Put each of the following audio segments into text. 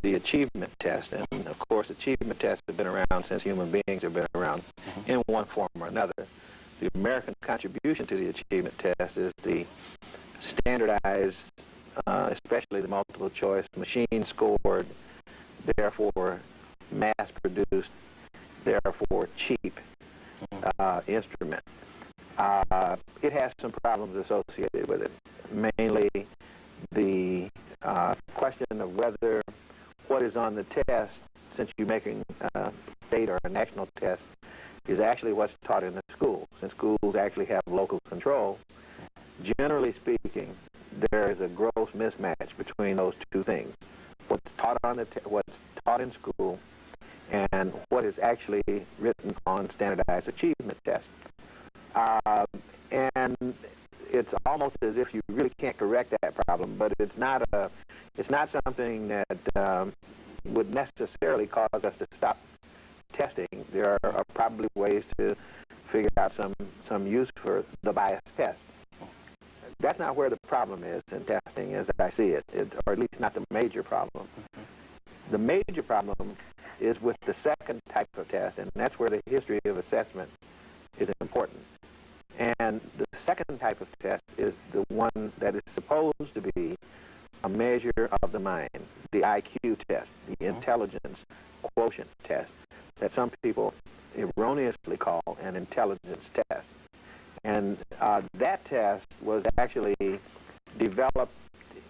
The achievement test, and of course achievement tests have been around since human beings have been around in one form or another. The American contribution to the achievement test is the standardized, especially the multiple choice, machine scored, therefore mass produced, therefore cheap instrument. It has some problems associated with it, mainly the question of whether what is on the test, since you're making a state or a national test, is actually what's taught in the schools. Since schools actually have local control, generally speaking, there is a gross mismatch between those two things. What's taught on what's taught in school and what is actually written on standardized achievement tests. And it's almost as if you really can't correct that problem, but it's not something that would necessarily cause us to stop testing. There are probably ways to figure out some use for the bias test. That's not where the problem is in testing, as I see it, or at least not the major problem. The major problem is with the second type of test, and that's where the history of assessment is important. And the second type of test is the one that is supposed to be a measure of the mind, the IQ test, the intelligence quotient test, that some people erroneously call an intelligence test. And that test was actually developed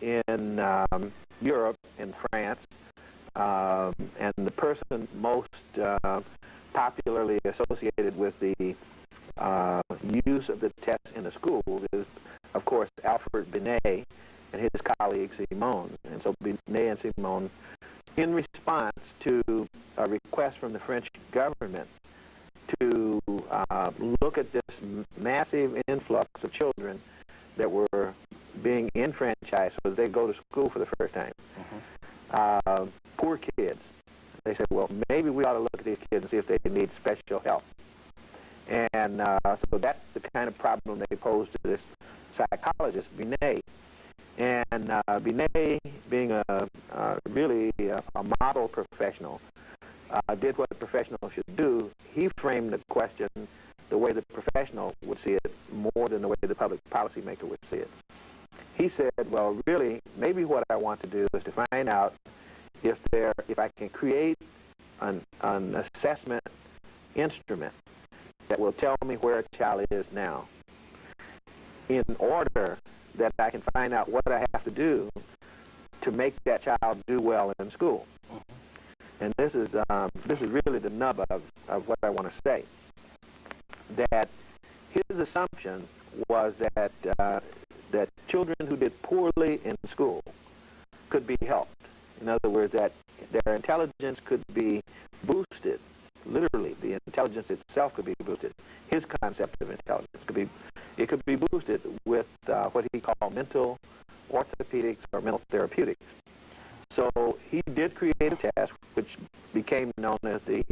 in Europe, in France, and the person most popularly associated with the use of the test in the schools is, of course, Alfred Binet and his colleague Simon. And so Binet and Simon, in response to a request from the French government to look at this massive influx of children that were being enfranchised so that they go to school for the first time. Poor kids. They said, well, maybe we ought to look at these kids and see if they need special help. And so that's the kind of problem they posed to this psychologist, Binet. And Binet, being really a model professional, did what a professional should do. He framed the question the way the professional would see it more than the way the public policymaker would see it. He said, well, really, maybe what I want to do is to find out if I can create an assessment instrument that will tell me where a child is now, in order that I can find out what I have to do to make that child do well in school. And this is really the nub of what I want to say. That his assumption was that that children who did poorly in school could be helped. In other words, that their intelligence could be boosted. Literally, the intelligence itself could be boosted. His concept of intelligence could be boosted with what he called mental orthopedics or mental therapeutics. So he did create a test which became known as the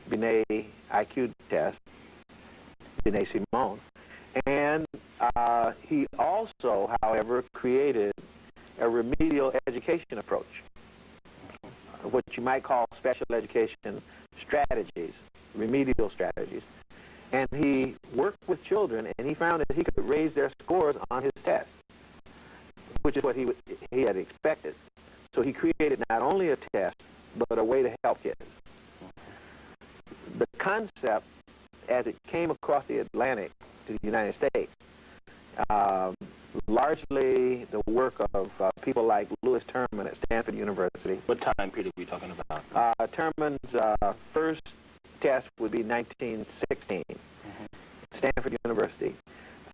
Binet IQ test, Binet Simon. And he also, however, created a remedial education approach, what you might call special education strategies, remedial strategies. And he worked with children, and he found that he could raise their scores on his test, which is what he had expected. So he created not only a test, but a way to help kids. The concept, as it came across the Atlantic to the United States, largely the work of people like Louis Terman at Stanford University. What time period are we talking about? Terman's first test would be 1916, Stanford University.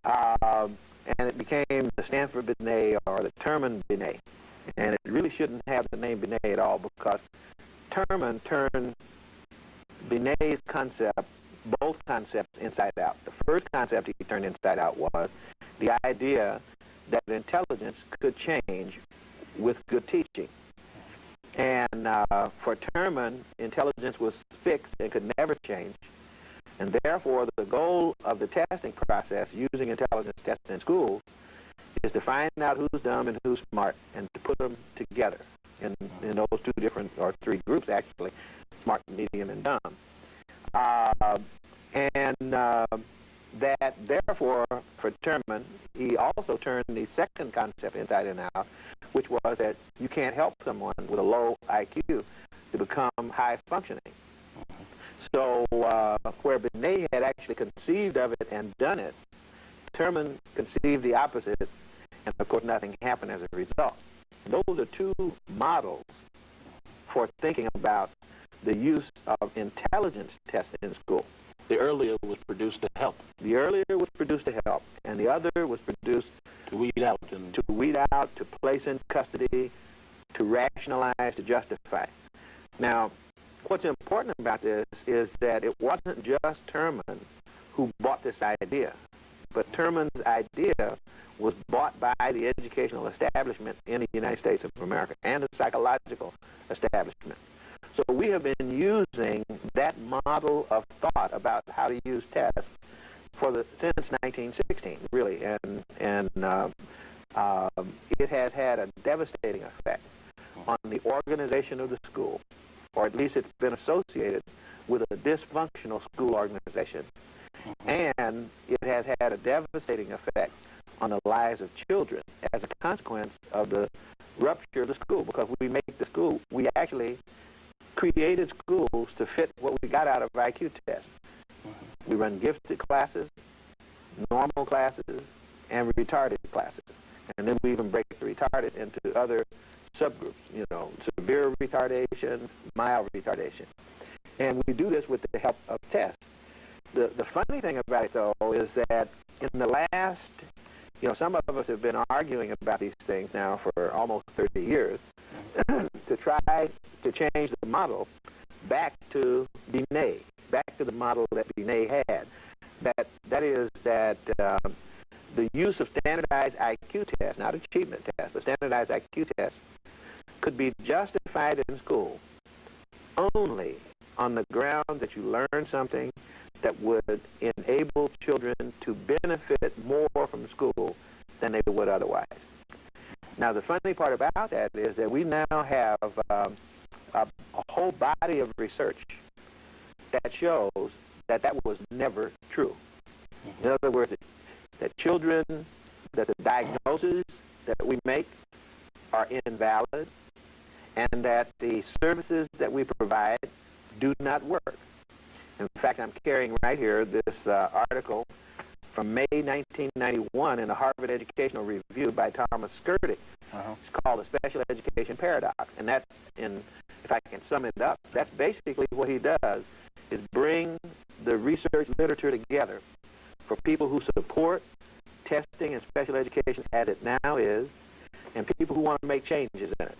And it became the Stanford Binet or the Terman Binet. And it really shouldn't have the name Binet at all, because Terman turned Binet's concept, both concepts, inside out. The first concept he turned inside out was the idea that intelligence could change with good teaching. And for Terman, intelligence was fixed and could never change. And therefore, the goal of the testing process using intelligence tests in schools is to find out who's dumb and who's smart and to put them together in those two different, or three groups actually, smart, medium, and dumb. That therefore, for Terman, he also turned the second concept inside and out, which was that you can't help someone with a low IQ to become high functioning. So where Binet had actually conceived of it and done it, Terman conceived the opposite, and of course nothing happened as a result. Those are two models for thinking about the use of intelligence tests in school. The earlier was produced to help. The earlier was produced to help, and the other was produced to weed out, to place in custody, to rationalize, to justify. Now, what's important about this is that it wasn't just Terman who bought this idea, but Terman's idea was bought by the educational establishment in the United States of America and the psychological establishment. So we have been using that model of thought about how to use tests since 1916, really, and it has had a devastating effect on the organization of the school, or at least it's been associated with a dysfunctional school organization, and it has had a devastating effect on the lives of children as a consequence of the rupture of the school, because we actually created schools to fit what we got out of IQ tests. We run gifted classes, normal classes, and retarded classes. And then we even break the retarded into other subgroups, severe retardation, mild retardation. And we do this with the help of tests. The funny thing about it, though, is that in the last, some of us have been arguing about these things now for almost 30 years to try to change the model back to Binet, back to the model that Binet had. That is that the use of standardized IQ tests, not achievement tests, but standardized IQ tests, could be justified in school only on the ground that you learn something that would enable children to benefit more from school than they would otherwise. Now, the funny part about that is that we now have a whole body of research that shows that was never true. In other words, that the diagnoses that we make are invalid, and that the services that we provide do not work. In fact, I'm carrying right here this article from May 1991 in the Harvard Educational Review by Thomas Skirdick. It's called The Special Education Paradox. And that's, if I can sum it up, that's basically what he does, is bring the research literature together for people who support testing and special education as it now is, and people who want to make changes in it.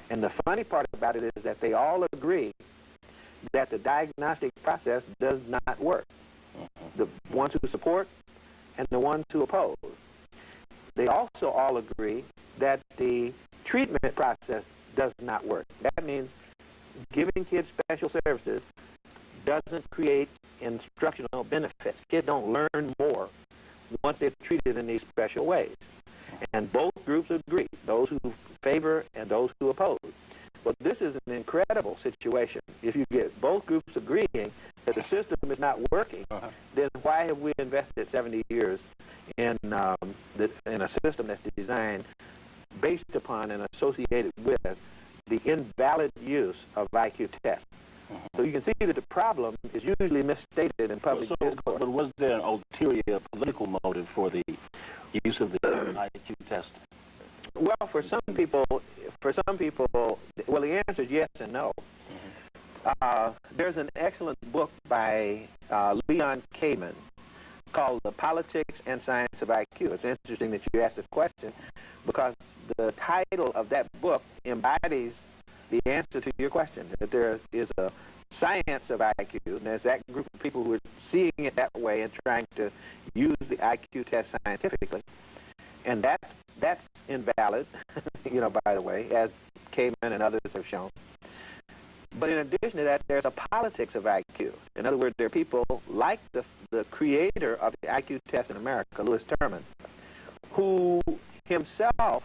And the funny part about it is that they all agree that the diagnostic process does not work. The ones who support and the ones who oppose. They also all agree that the treatment process does not work. That means giving kids special services doesn't create instructional benefits. Kids don't learn more once they're treated in these special ways. And both groups agree, those who favor and those who oppose. Well, this is an incredible situation. If you get both groups agreeing that the system is not working, then why have we invested 70 years in a system that's designed based upon and associated with the invalid use of IQ tests? So you can see that the problem is usually misstated in public discourse. But was there an ulterior political motive for the use of the IQ test? Well, for some people, well, the answer is yes and no. There's an excellent book by Leon Kamen called The Politics and Science of IQ. It's interesting that you asked this question because the title of that book embodies the answer to your question, that there is a science of IQ, and there's that group of people who are seeing it that way and trying to use the IQ test scientifically. And that's invalid, by the way, as Kamen and others have shown. But in addition to that, there's a politics of IQ. In other words, there are people like the creator of the IQ test in America, Louis Terman, who himself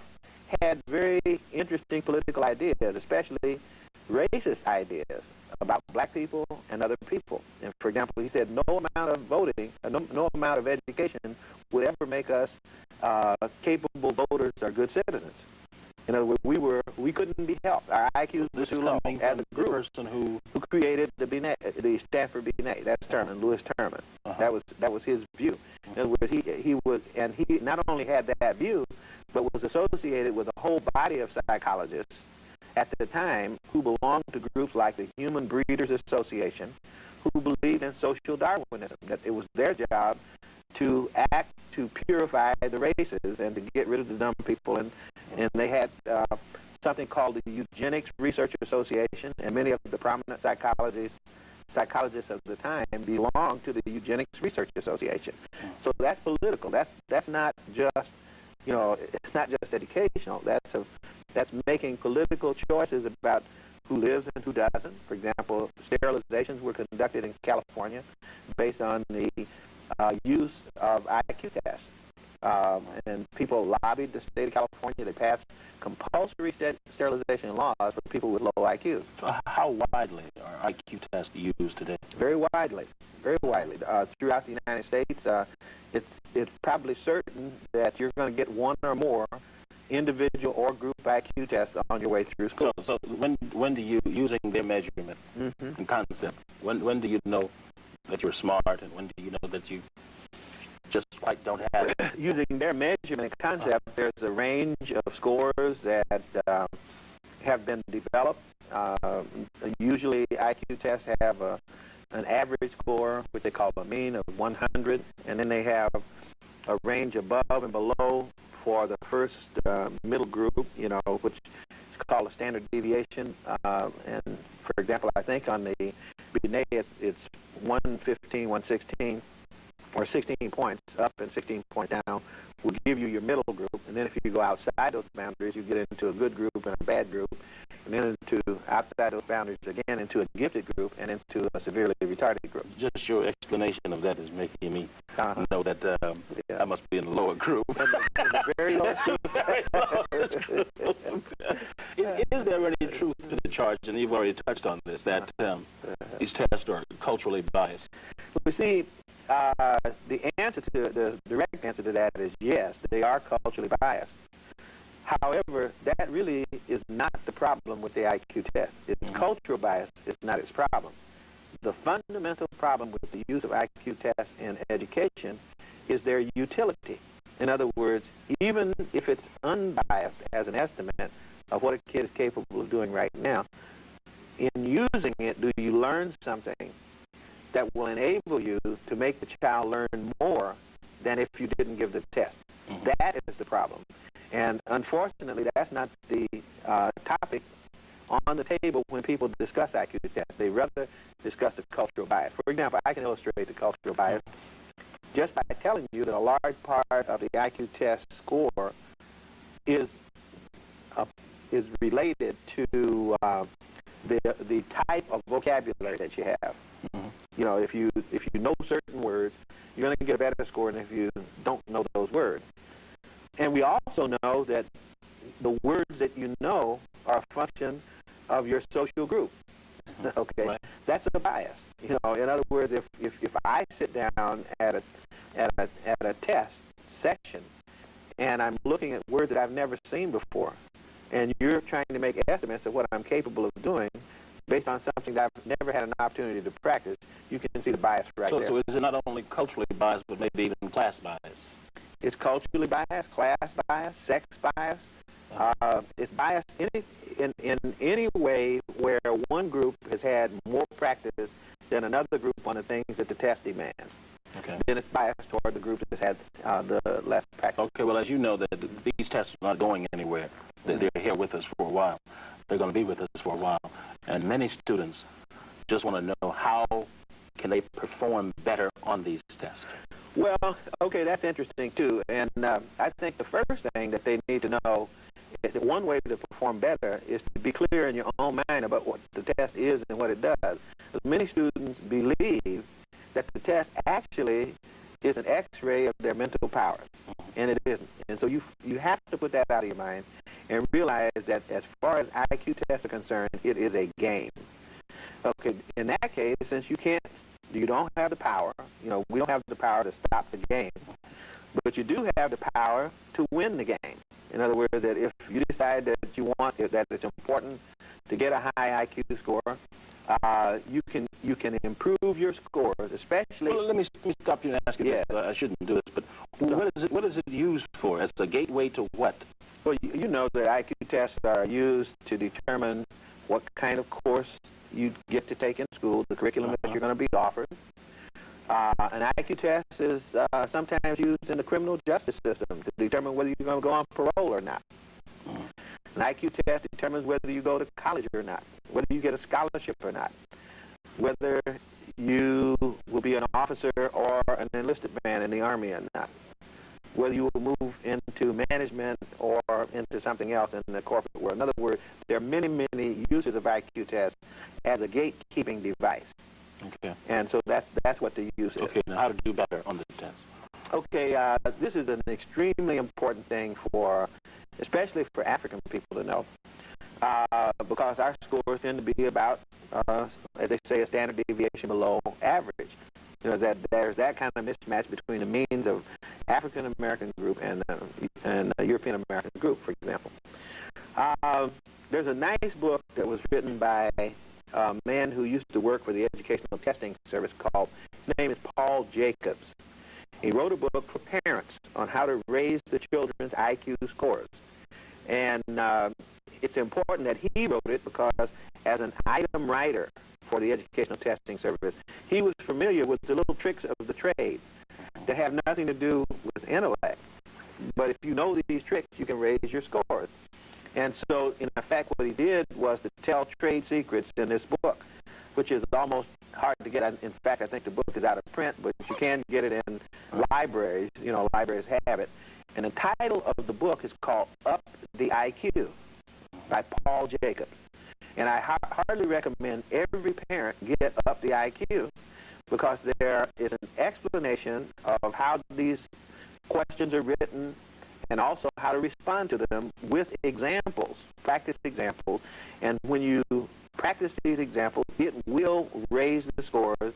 had very interesting political ideas, especially racist ideas about black people and other people. And for example, he said no amount of voting, no amount of education would ever make us capable voters or good citizens. In other words, we couldn't be helped. Our IQs were too low as a group. Person who created the Stanford Binet. That's Terman, Louis Terman. That was his view. In other words, he not only had that view, but was associated with a whole body of psychologists at the time who belonged to groups like the Human Breeders Association, who believed in social Darwinism, that it was their job to act to purify the races and to get rid of the dumb people. And they had something called the Eugenics Research Association, and many of the prominent psychologists of the time belonged to the Eugenics Research Association. So that's political. That's not just, it's not just educational. That's making political choices about who lives and who doesn't. For example, sterilizations were conducted in California based on the use of IQ tests. And people lobbied the state of California. They passed compulsory sterilization laws for people with low IQs. So how widely are IQ tests used today? Very widely, very widely. Throughout the United States, it's probably certain that you're going to get one or more individual or group IQ tests on your way through school. So when do you, using their measurement and concept, when do you know that you're smart, and when do you know that you just quite don't have it? Using their measurement and concept, there's a range of scores that have been developed. Usually IQ tests have an average score, which they call a mean of 100, and then they have a range above and below for the first middle group, which is called a standard deviation. And for example, I think on the Binet, it's 115, 116, or 16 points up and 16 points down will give you your middle group. And then if you go outside those boundaries, you get into a good group and a bad group, and then into outside those boundaries again into a gifted group and into a severely retarded group. Just your explanation of that is making me know that I must be in the lower group. The very low group. Is there any truth to the charge, and you've already touched on this, that these tests are culturally biased? We see the answer to the direct answer to that is yes, they are culturally biased. However, that really is not the problem with the IQ test. It's cultural bias. It's not its problem. The fundamental problem with the use of IQ tests in education is their utility. In other words, even if it's unbiased as an estimate of what a kid is capable of doing right now, in using it, do you learn something that will enable you to make the child learn more than if you didn't give the test? That is the problem. And unfortunately, that's not the topic on the table when people discuss IQ tests. They rather discuss the cultural bias. For example, I can illustrate the cultural bias just by telling you that a large part of the IQ test score is related to the type of vocabulary that you have. If you know certain words, you're going to get a better score than if you don't know those words. And we also know that the words that you know are a function of your social group. Okay, right. That's a bias. In other words, if I sit down at a test section and I'm looking at words that I've never seen before, and you're trying to make estimates of what I'm capable of doing based on something that I've never had an opportunity to practice, you can see the bias right there. So is it not only culturally biased, but maybe even class bias? It's culturally biased, class bias, sex bias. It's biased in any way where one group has had more practice than another group on the things that the test demands. Okay. Then it's biased toward the group that has had the less practice. Okay, well, as you know, that these tests are not going anywhere. They're here with us for a while. They're going to be with us for a while. And many students just want to know how can they perform better on these tests. Well, okay, that's interesting, too. And I think the first thing that they need to know is that one way to perform better is to be clear in your own mind about what the test is and what it does. Because many students believe that the test actually is an X-ray of their mental powers, and it isn't. And so you have to put that out of your mind and realize that as far as IQ tests are concerned, it is a game. Okay, in that case, since you don't have the power, we don't have the power to stop the game, but you do have the power to win the game. In other words, that if you decide that that it's important to get a high IQ score, you can improve your scores, especially. Well, let me stop you and ask you this. I shouldn't do this, but what is it used for? As a gateway to what? Well, you know that IQ tests are used to determine what kind of course you get to take in school, the curriculum that you're going to be offered. An IQ test is sometimes used in the criminal justice system to determine whether you're going to go on parole or not. An IQ test determines whether you go to college or not, whether you get a scholarship or not, whether you will be an officer or an enlisted man in the Army or not, whether you will move into management or into something else in the corporate world. In other words, there are many, many uses of IQ tests as a gatekeeping device. Okay. And so that's what the use is. Okay, now how to do better on the test? Okay, this is an extremely important thing especially for African people to know, because our scores tend to be about, as they say, a standard deviation below average. That there's that kind of mismatch between the means of African American group and European American group, for example. There's a nice book that was written by a man who used to work for the Educational Testing Service his name is Paul Jacobs. He wrote a book for parents on how to raise the children's IQ scores. And it's important that he wrote it because as an item writer for the Educational Testing Service, he was familiar with the little tricks of the trade that have nothing to do with intellect. But if you know these tricks, you can raise your scores. And so, in effect, what he did was to tell trade secrets in this book, which is almost hard to get. In fact, I think the book is out of print, but you can get it in libraries. Libraries have it. And the title of the book is called Up the IQ by Paul Jacobs. And I hardly recommend every parent get Up the IQ because there is an explanation of how these questions are written and also how to respond to them with examples, practice examples. And when you practice these examples, it will raise the scores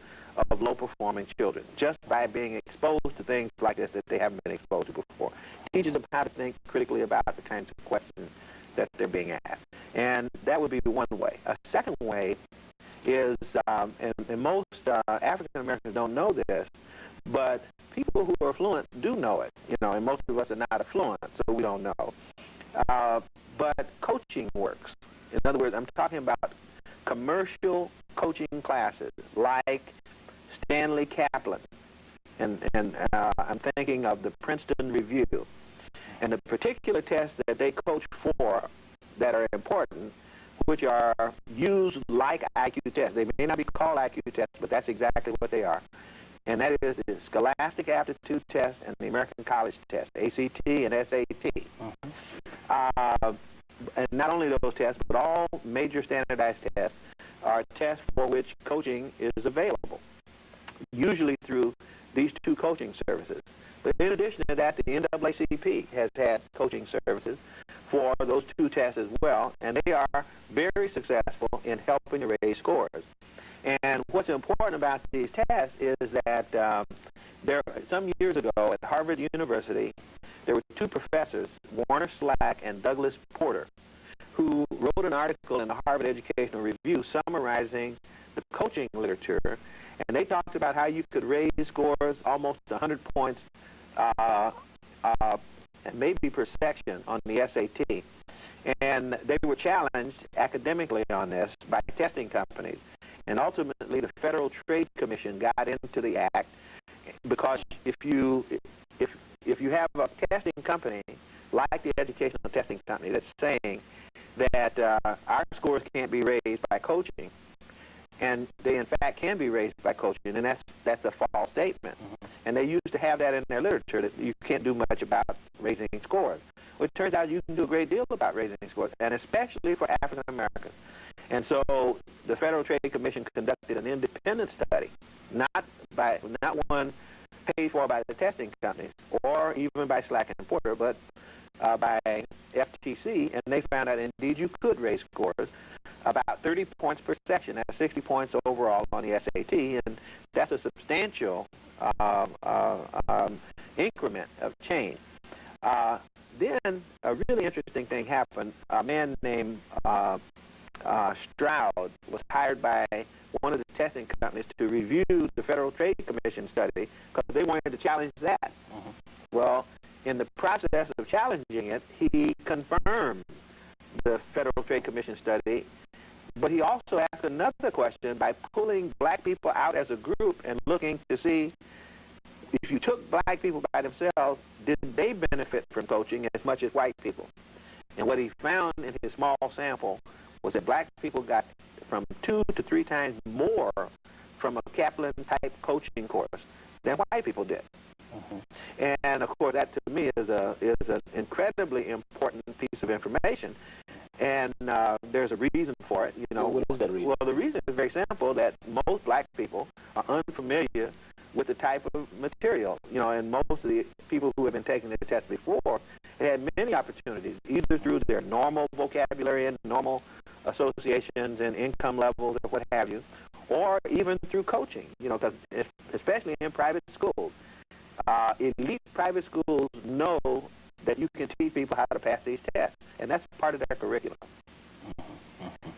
of low-performing children just by being exposed to things like this that they haven't been exposed to before. It teaches them how to think critically about the kinds of questions that they're being asked. And that would be one way. A second way is, and most African Americans don't know this, but people who are fluent do know it, and most of us are not fluent, so we don't know. But coaching works. In other words, I'm talking about commercial coaching classes like Stanley Kaplan, and I'm thinking of the Princeton Review. And the particular tests that they coach for that are important, which are used like IQ tests. They may not be called IQ tests, but that's exactly what they are. And that is the Scholastic Aptitude Test and the American College Test, ACT and SAT. And not only those tests, but all major standardized tests are tests for which coaching is available, usually through these two coaching services. But in addition to that, the NAACP has had coaching services for those two tests as well, and they are very successful in helping to raise scores. And what's important about these tests is that some years ago at Harvard University, there were two professors, Warner Slack and Douglas Porter, who wrote an article in the Harvard Educational Review summarizing the coaching literature, and they talked about how you could raise scores almost 100 points, maybe per section on the SAT. And they were challenged academically on this by testing companies. And ultimately, the Federal Trade Commission got into the act because if you have a testing company like the Educational Testing Company that's saying that our scores can't be raised by coaching, and they in fact can be raised by coaching, and that's a false statement. And they used to have that in their literature that you can't do much about raising scores. Well, it turns out you can do a great deal about raising scores, and especially for African Americans. And so the Federal Trade Commission conducted an independent study, not one paid for by the testing companies or even by Slack and Porter, but by FTC, and they found out indeed you could raise scores about 30 points per section. That's 60 points overall on the SAT, and that's a substantial increment of change. Then a really interesting thing happened. A man named Stroud was hired by one of the testing companies to review the Federal Trade Commission study because they wanted to challenge that. Mm-hmm. Well, in the process of challenging it, he confirmed the Federal Trade Commission study, but he also asked another question by pulling black people out as a group and looking to see if you took black people by themselves, did they benefit from coaching as much as white people? And what he found in his small sample was that black people got from 2 to 3 times more from a Kaplan-type coaching course than white people did. Mm-hmm. And of course, that to me is an incredibly important piece of information. And there's a reason for it. You know, what is that reason? Well, the reason is very simple: that most black people are unfamiliar with the type of material. You know, and most of the people who have been taking the test before had many opportunities, either through their normal vocabulary and normal associations and income levels or what have you, or even through coaching. You know, because especially in private schools, elite private schools know that you can teach people how to pass these tests, and that's part of their curriculum.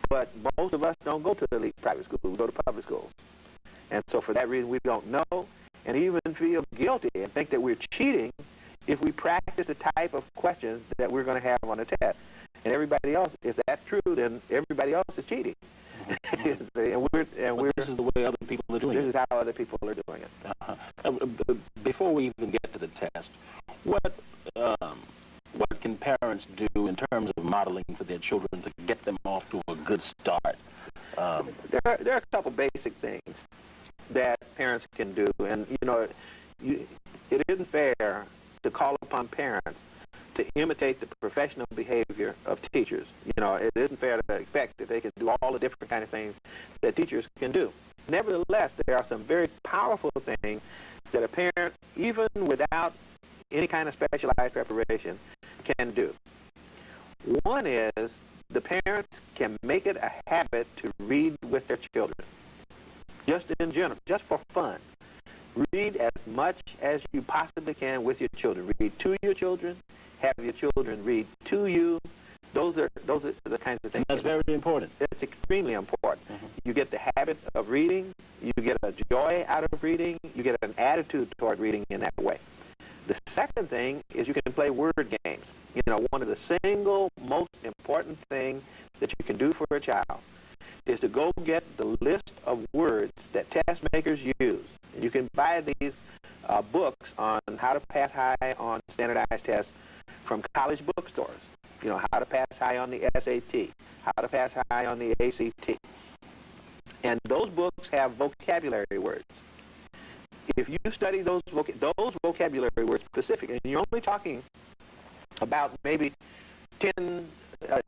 But most of us don't go to the elite private schools. We go to public schools. And so for that reason, we don't know and even feel guilty and think that we're cheating if we practice the type of questions that we're going to have on the test. And everybody else, if that's true, then everybody else is cheating. and this is the way other people are doing it. This is how other people are doing it. Before we even get to the test, what can parents do in terms of modeling for their children to get them off to a good start? There are a couple basic things that parents can do, and you know, it isn't fair to call upon parents to imitate the professional behavior of teachers. You know, it isn't fair to expect that they can do all the different kind of things that teachers can do. Nevertheless, there are some very powerful things that a parent, even without any kind of specialized preparation, can do. One is the parents can make it a habit to read with their children, just in general, just for fun. Read as much as you possibly can with your children. Read to your children. Have your children read to you. Those are the kinds of things. That's very important. It's extremely important. Mm-hmm. You get the habit of reading. You get a joy out of reading. You get an attitude toward reading in that way. The second thing is you can play word games. You know, one of the single most important things that you can do for a child is to go get the list of words that test makers use. You can buy these books on how to pass high on standardized tests from college bookstores. You know, how to pass high on the SAT, how to pass high on the ACT. And those books have vocabulary words. If you study those vocabulary words specifically, and you're only talking about maybe 10,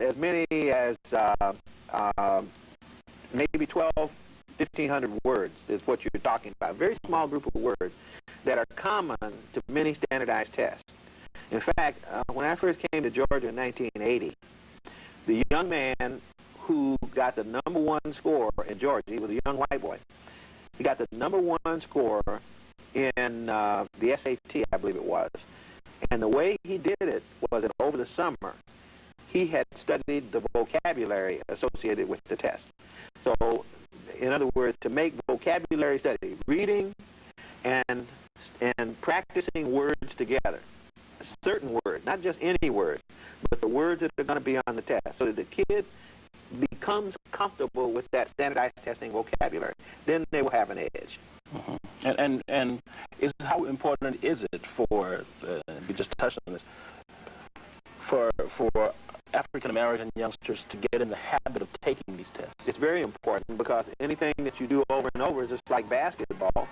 as many as maybe 12, 1,500 words is what you're talking about. A very small group of words that are common to many standardized tests. In fact, when I first came to Georgia in 1980, the young man who got the #1 score in Georgia, he was a young white boy, he got the #1 score in the SAT, I believe it was. And the way he did it was that over the summer, he had studied the vocabulary associated with the test. So, in other words, to make vocabulary study, reading and practicing words together, certain words, not just any word, but the words that are going to be on the test, so that the kid becomes comfortable with that standardized testing vocabulary. Then they will have an edge. Mm-hmm. And how important is it for, we just touched on this, for African American youngsters to get in the habit of taking these tests? It's very important because anything that you do over and over is just like basketball.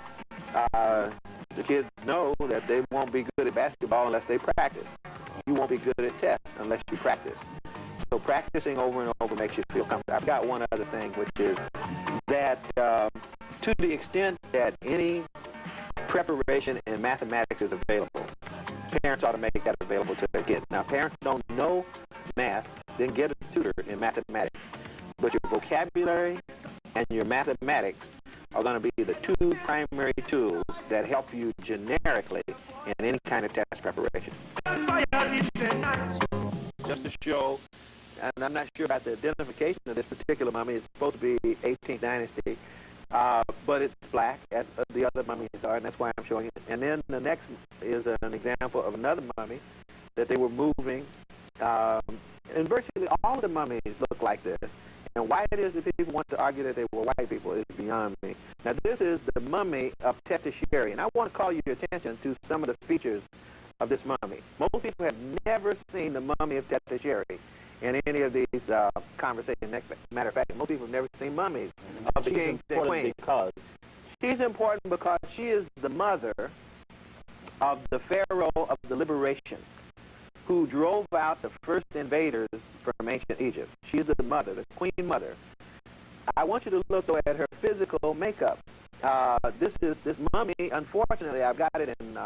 The kids know that they won't be good at basketball unless they practice. You won't be good at tests unless you practice. So practicing over and over makes you feel comfortable. I've got one other thing, which is that to the extent that any preparation in mathematics is available. Parents ought to make that available to their kids. Now, parents don't know math, then get a tutor in mathematics. But your vocabulary and your mathematics are going to be the two primary tools that help you generically in any kind of test preparation. Just to show, and I'm not sure about the identification of this particular mummy. It's supposed to be 18th dynasty, but it's black, as the other mummies are, and that's why I'm showing it. And then the next is an example of another mummy that they were moving, and virtually all of the mummies look like this. And why it is that people want to argue that they were white people is beyond me. Now, this is the mummy of TEST, and I want to call your attention to some of the features of this mummy. Most people have never seen the mummy of TEST in any of these conversations. Matter of fact, most people have never seen mummies of the kings and queens. She's important because she is the mother of the Pharaoh of the Liberation, who drove out the first invaders from ancient Egypt. She's the mother, the queen mother. I want you to look, though, at her physical makeup. This mummy, unfortunately, I've got it in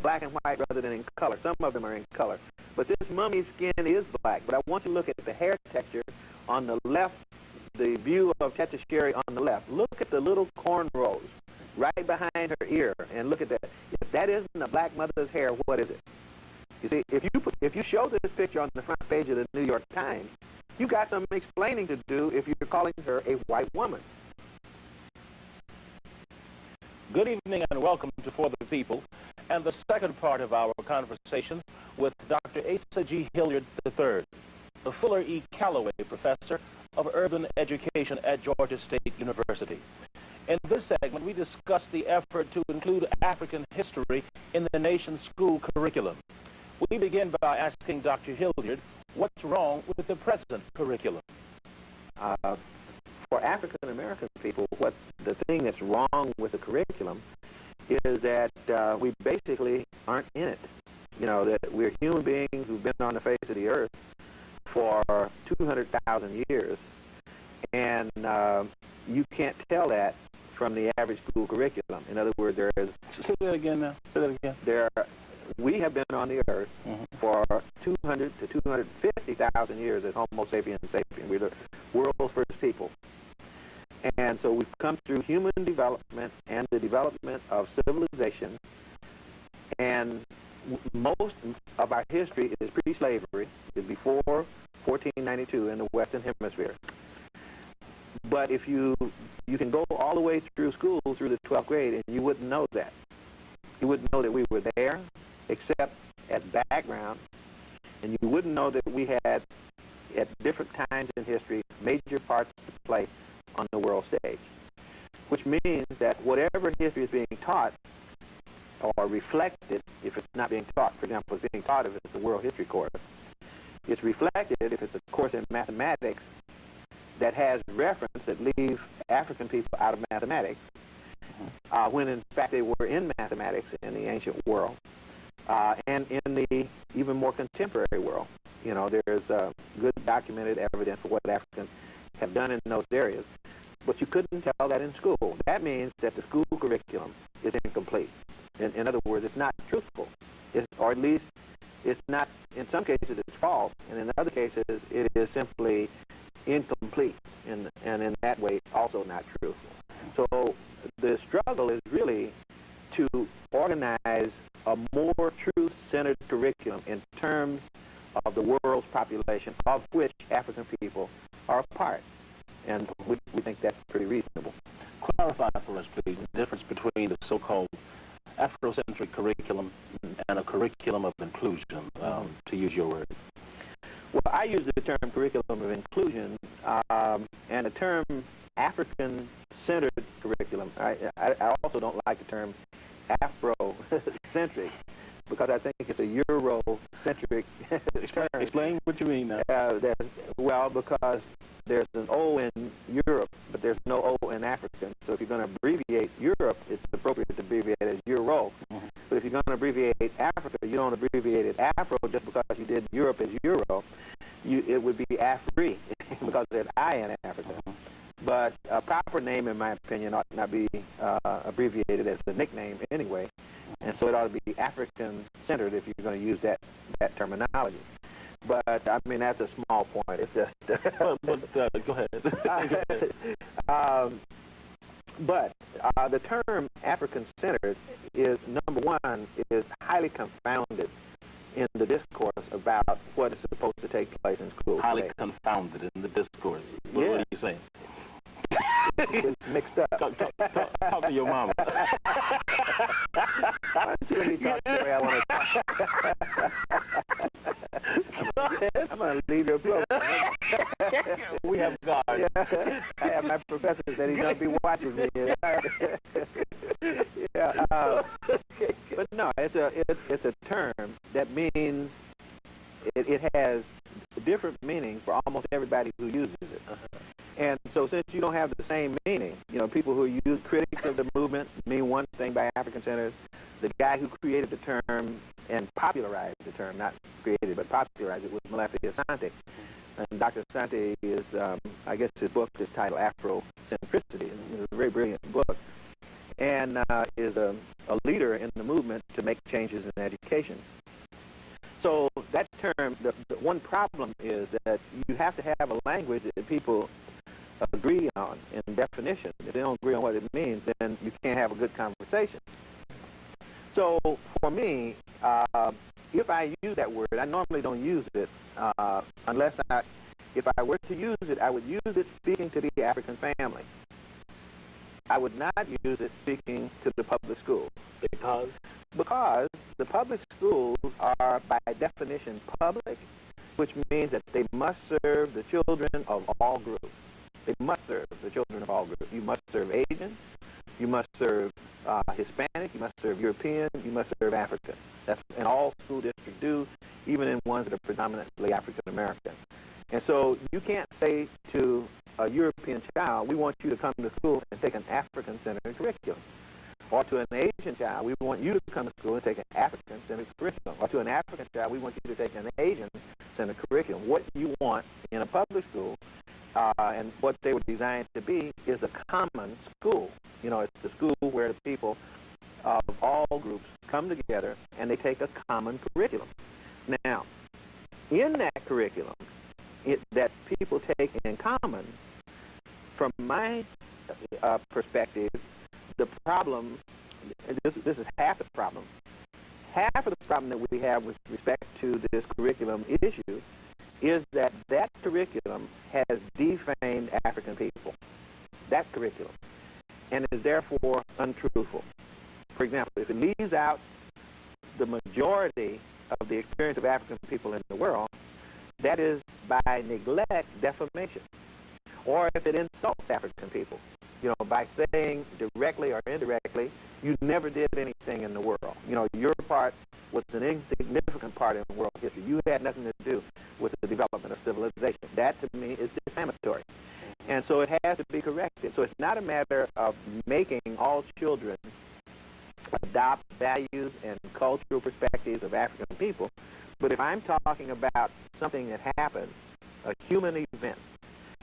black and white rather than in color. Some of them are in color. But this mummy's skin is black. But I want you to look at the hair texture on the left, the view of TEST on the left. Look at the little cornrows right behind her ear, and look at that. If that isn't a black mother's hair, what is it? You see, if you show this picture on the front page of the New York Times, you got some explaining to do if you're calling her a white woman. Good evening and welcome to For the People and the second part of our conversation with Dr. Asa G. Hilliard III, the Fuller E. Calloway Professor of Urban Education at Georgia State University. In this segment, we discuss the effort to include African history in the nation's school curriculum. We begin by asking Dr. Hilliard, what's wrong with the present curriculum? For African American people, the thing that's wrong with the curriculum is that we basically aren't in it. You know, that we're human beings who've been on the face of the earth for 200,000 years, and you can't tell that from the average school curriculum. In other words, there is... Say that again now. Say that again. We have been on the earth for 200 to 250,000 years as Homo sapiens sapiens. We're the world's first people. And so we've come through human development and the development of civilization. And most of our history is pre-slavery, is before 1492 in the Western Hemisphere. But if you can go all the way through school, through the 12th grade, and you wouldn't know that. You wouldn't know that we were there, except at background, and you wouldn't know that we had, at different times in history, major parts to play on the world stage, which means that whatever history is being taught or reflected, if it's not being taught, for example, it's being taught if it's a world history course, it's reflected if it's a course in mathematics that has reference that leave African people out of mathematics, when in fact they were in mathematics in the ancient world, and in the even more contemporary world. You know, there's good documented evidence for what Africans have done in those areas. But you couldn't tell that in school. That means that the school curriculum is incomplete. In other words, it's not truthful. Or at least it's not, in some cases it's false, and in other cases it is simply incomplete, and in that way also not truthful. So the struggle is really to organize a more truth-centered curriculum in terms of the world's population, of which African people are a part. And we think that's pretty reasonable. Clarify for us, please, the difference between the so-called Afrocentric curriculum and a curriculum of inclusion, to use your word. Well, I use the term curriculum of inclusion and the term African-centered curriculum. I also don't like the term Afrocentric because I think it's a Euro-centric term. Explain what you mean now. Well, because there's an O in Europe, but there's no O in African. So if you're going to abbreviate Europe, it's appropriate to abbreviate it as Euro. But if you're going to abbreviate Africa, you don't abbreviate it Afro just because you did Europe as Euro. It would be Afri because there's I in Africa. But a proper name, in my opinion, ought not be abbreviated as a nickname anyway. And so it ought to be African-centered if you're going to use that terminology. But, I mean, that's a small point. It's just... go ahead. But the term African-centered is, number one, is highly confounded in the discourse about what is supposed to take place in school. Highly confounded in the discourse. What are you saying? It's mixed up. Talk to your mama. Why don't you let me talk the way I want to talk? I'm going to leave your book. We have God. Yeah. I have my professor said he's going to be watching me. But no, it's a term that means it has different meaning for almost everybody who uses it. And so since you don't have the same meaning, you know, people who use critics of the movement mean one thing by African-centered. The guy who created the term and popularized the term, not created but popularized it, was Malafi Asante. And Dr. Asante is, I guess his book is titled Afrocentricity. It's a very brilliant book. And is a leader in the movement to make changes in education. So that term, the one problem is that you have to have a language that people agree on in definition. If they don't agree on what it means, then you can't have a good conversation. So for me, if I use that word, I normally don't use it unless if I were to use it, I would use it speaking to the African family. I would not use it speaking to the public school. Because the public schools are by definition public, which means that they must serve the children of all groups. They must serve the children of all groups. You must serve Asian, you must serve Hispanic, you must serve European, you must serve African. That's in all school districts do, even in ones that are predominantly African American. And so you can't say to a European child, we want you to come to school and take an African-centered curriculum. Or to an Asian child, we want you to come to school and take an African-centered curriculum. Or to an African child, we want you to take an Asian-centered curriculum. What you want in a public school and what they were designed to be is a common school. You know, it's the school where the people of all groups come together and they take a common curriculum. Now, in that curriculum that people take in common, from my perspective, the problem, this is half the problem. Half of the problem that we have with respect to this curriculum issue is that curriculum has defamed African people. That curriculum. And is therefore untruthful. For example, if it leaves out the majority of the experience of African people in the world, that is by neglect defamation. Or if it insults African people, you know, by saying directly or indirectly, you never did anything in the world. You know, your part was an insignificant part in world history. You had nothing to do with the development of civilization. That, to me, is defamatory. And so it has to be corrected. So it's not a matter of making all children adopt values and cultural perspectives of African people, but if I'm talking about something that happened, a human event,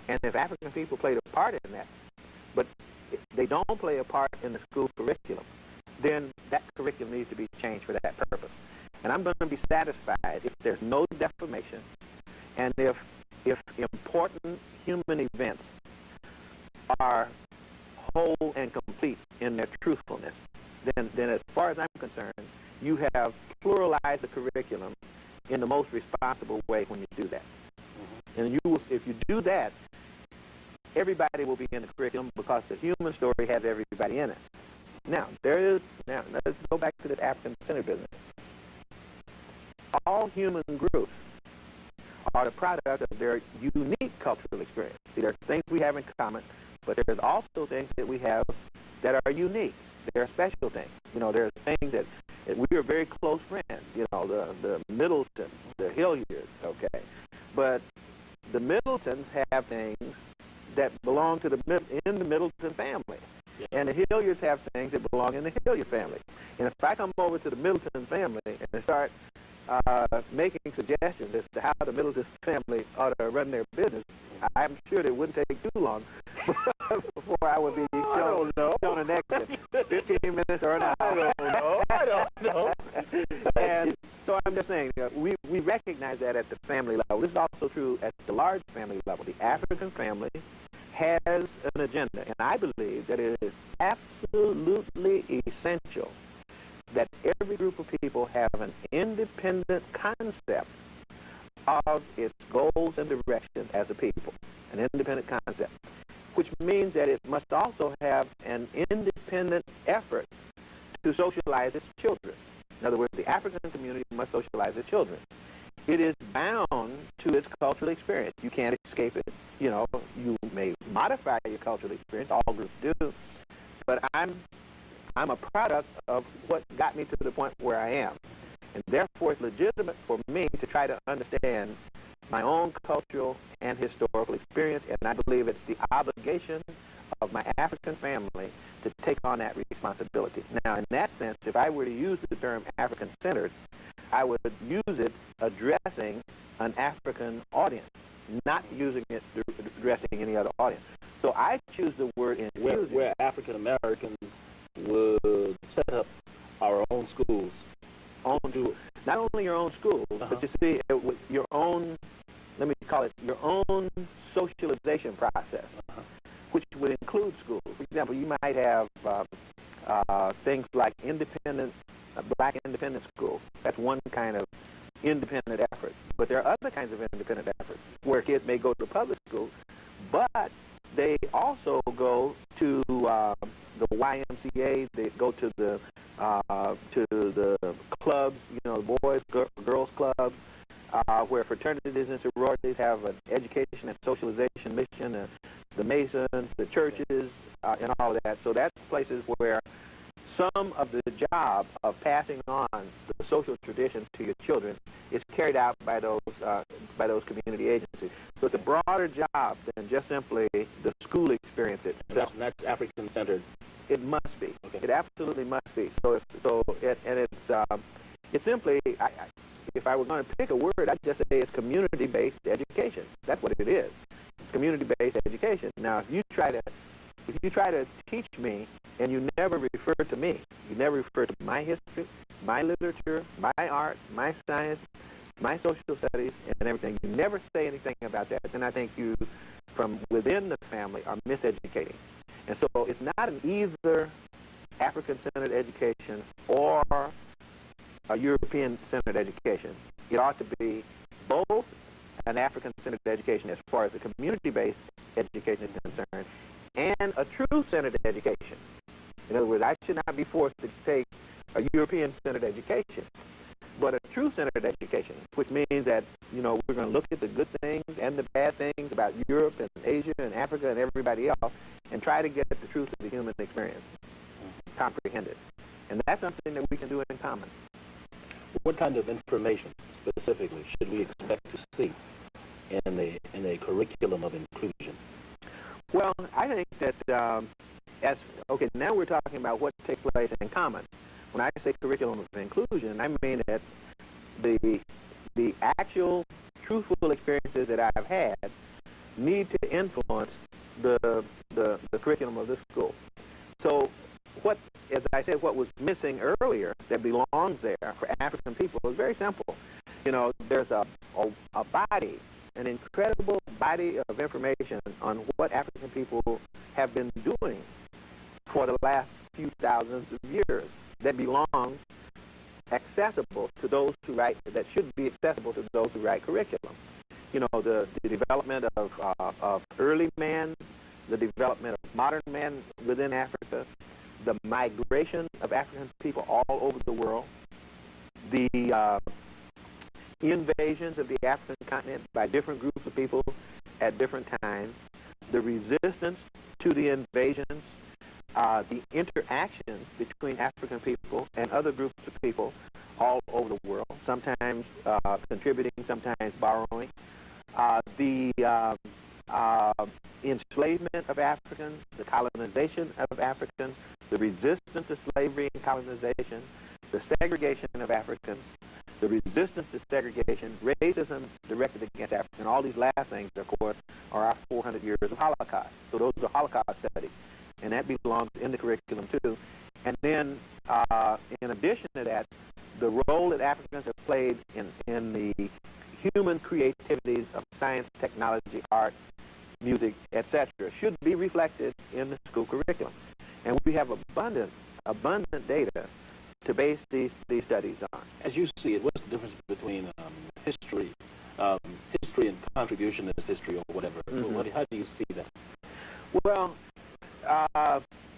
and if African people played a part in that, but they don't play a part in the school curriculum, then that curriculum needs to be changed for that purpose. And I'm going to be satisfied if there's no defamation, and if important human events are whole and complete in their truthfulness, then as far as I'm concerned, you have pluralized the curriculum in the most responsible way when you do that. And you will, if you do that, everybody will be in the curriculum because the human story has everybody in it. Now, let's go back to this African-centered business. All human groups are the product of their unique cultural experience. See, there are things we have in common, but there's also things that we have that are unique. They're special things. You know, there are things that we are very close friends. You know, the Middletons, the Hilliards, okay. But the Middletons have things that belong to in the Middleton family. Yeah. And the Hilliards have things that belong in the Hilliard family. And if I come over to the Middleton family and start making suggestions as to how the Middleton family ought to run their business, I'm sure it wouldn't take too long before I would be shown a negative. 15 minutes or an hour. I don't know. And so I'm just saying, we recognize that at the family level. This is also true at the large family level. The African family has an agenda, and I believe that it is absolutely essential that every group of people have an independent concept of its goals and direction as a people, an independent concept, which means that it must also have an independent effort to socialize its children. In other words, the African community must socialize its children. It is bound to its cultural experience. You can't escape it. You know, you may modify your cultural experience, all groups do, but I'm a product of what got me to the point where I am. And therefore, it's legitimate for me to try to understand my own cultural and historical experience, and I believe it's the obligation of my African family to take on that responsibility. Now, in that sense, if I were to use the term African-centered, I would use it addressing an African audience, not using it addressing any other audience. So I choose the word infusing. Where African Americans would set up our own schools. Not only your own schools, but you see, your own, let me call it, your own socialization process, which would include schools. For example, you might have things like black independent schools. That's one kind of independent effort. But there are other kinds of independent efforts where kids may go to public school, but they also go to the YMCA. They go to the clubs, you know, boys, girls clubs, where fraternities and sororities have an education and socialization mission. The Masons, the churches, and all of that. So that's places where some of the job of passing on the social tradition to your children is carried out by those community agencies. So it's a broader job than just simply the school experience itself. And that's African-centered. It must be. Okay. It absolutely must be. It's simply, if I were going to pick a word, I'd just say it's community-based education. That's what it is. It's community-based education. Now, if you try to teach me and you never refer to me, you never refer to my history, my literature, my art, my science, my social studies, and everything, you never say anything about that, then I think you, from within the family, are miseducating. And so it's not an either African-centered education or a European-centered education. It ought to be both an African-centered education as far as the community-based education is concerned, and a true-centered education. In other words, I should not be forced to take a European-centered education, but a true-centered education, which means that, you know, we're going to look at the good things and the bad things about Europe and Asia and Africa and everybody else and try to get the truth of the human experience comprehended. And that's something that we can do in common. What kind of information specifically should we expect to see in a curriculum of inclusion? Well, I think that now we're talking about what takes place in common. When I say curriculum of inclusion, I mean that the actual truthful experiences that I've had need to influence the curriculum of this school. So as I said, what was missing earlier that belongs there for African people is very simple. You know, there's a body, an incredible body of information on what African people have been doing for the last few thousands of years that belongs accessible to those who write, that should be accessible to those who write curriculum. You know, the development of early man, the development of modern man within Africa, the migration of African people all over the world, the invasions of the African continent by different groups of people at different times, the resistance to the invasions, the interactions between African people and other groups of people all over the world, sometimes contributing, sometimes borrowing, the enslavement of Africans, the colonization of Africans, the resistance to slavery and colonization, the segregation of Africans, the resistance to segregation, racism directed against Africans, all these last things, of course, are our 400 years of Holocaust. So those are Holocaust studies, and that belongs in the curriculum too. And then, in addition to that, the role that Africans have played in the human creativities of science, technology, art, music, etc., should be reflected in the school curriculum. And we have abundant data to base these studies on. As you see it, what's the difference between history and contribution to history or whatever? Mm-hmm. How do you see that? Well,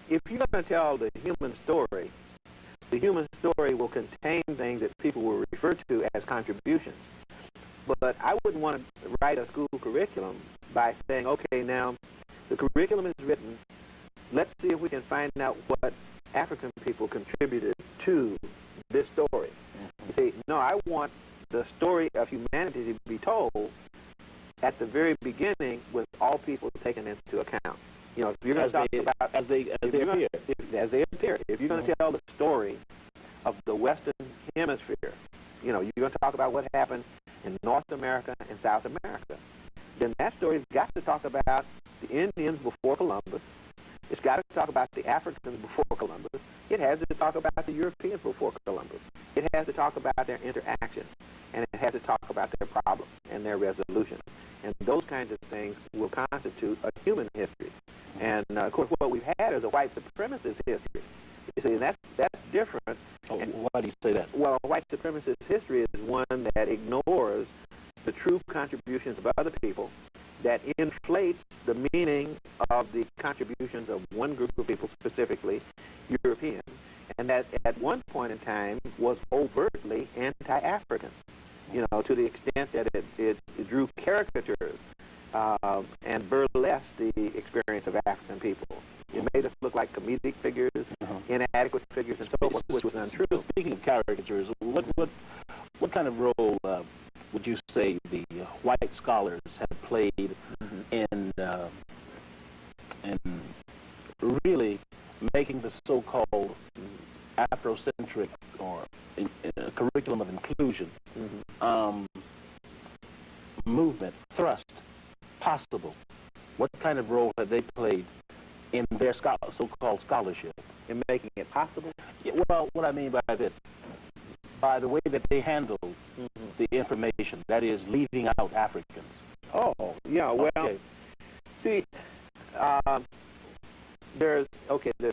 if you're going to tell the human story will contain things that people will refer to as contributions. But I wouldn't want to write a school curriculum by saying, okay, now the curriculum is written. Let's see if we can find out what African people contributed to this story. You see, no, I want the story of humanity to be told at the very beginning with all people taken into account. You know, if you're going to talk about as they appear. If you're going to tell the story of the Western Hemisphere, you know, you're going to talk about what happened in North America and South America, then that story's got to talk about the Indians before Columbus. It's got to talk about the Africans before Columbus. It has to talk about the Europeans before Columbus. It has to talk about their interactions, and it has to talk about their problems and their resolutions. And those kinds of things will constitute a human history. And, of course, what we've had is a white supremacist history. You see, and that's different. Oh, why do you say that? Well, white supremacist history is one that ignores the true contributions of other people, that inflates the meaning of the contributions of one group of people, specifically Europeans, and that at one point in time was overtly anti-African, you know, to the extent that it drew caricatures and burlesqued the experience of African people. It made us look like comedic figures, inadequate figures, and so forth, which was untrue. Speaking of caricatures, what kind of role would you say the white scholars have played in really making the so-called Afrocentric or curriculum of inclusion movement, thrust, possible? What kind of role have they played in their so-called scholarship? In making it possible? Yeah, well, what I mean by this, by the way that they handle the information, that is, leaving out Africans. Oh, yeah, well, okay. See, there's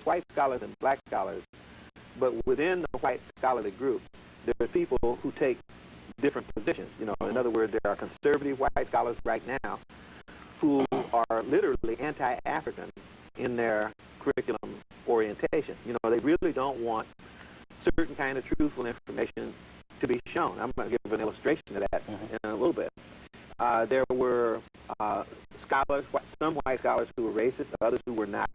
white scholars and black scholars, but within the white scholarly group, there are people who take different positions. You know, in other words, there are conservative white scholars right now who are literally anti-African in their curriculum orientation. You know, they really don't want certain kind of truthful information to be shown. I'm going to give an illustration of that in a little bit. There were scholars, some white scholars who were racist, others who were not,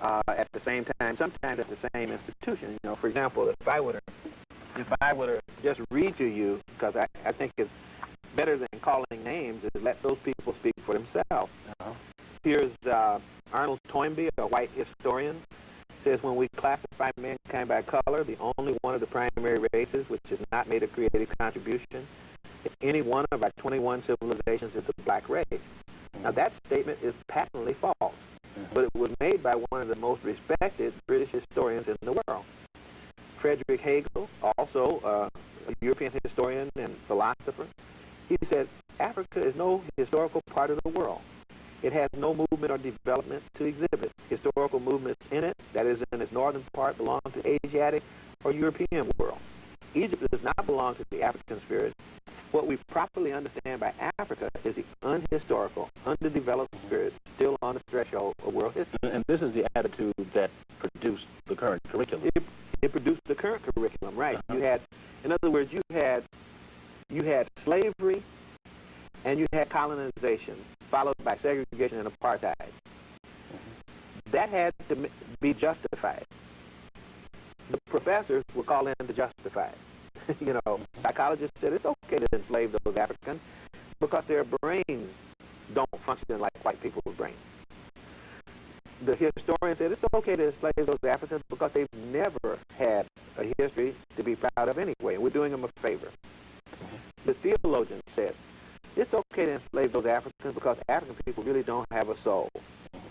at the same time, sometimes at the same institution. You know, for example, if I were to just read to you, because I think it's better than calling names, is let those people speak for themselves. Here's Arnold Toynbee, a white historian, says, when we classify mankind by color, the only one of the primary races which has not made a creative contribution to any one of our 21 civilizations is the black race. Now, that statement is patently false, but it was made by one of the most respected British historians in the world. Frederick Hegel, also a European historian and philosopher, he said, Africa is no historical part of the world. It has no movement or development to exhibit. Historical movements in it, that is in its northern part, belong to the Asiatic or European world. Egypt does not belong to the African spirit. What we properly understand by Africa is the unhistorical, underdeveloped spirit still on the threshold of world history. And this is the attitude that produced the current curriculum. It produced the current curriculum, right? You had, in other words, you had slavery and you had colonization, followed by segregation and apartheid. That had to be justified. The professors were called in to justify it. You know, psychologists said it's okay to enslave those Africans because their brains don't function like white people's brains. the historian said it's okay to enslave those Africans because they've never had a history to be proud of anyway. We're doing them a favor. The theologian said it's okay to enslave those Africans because African people really don't have a soul.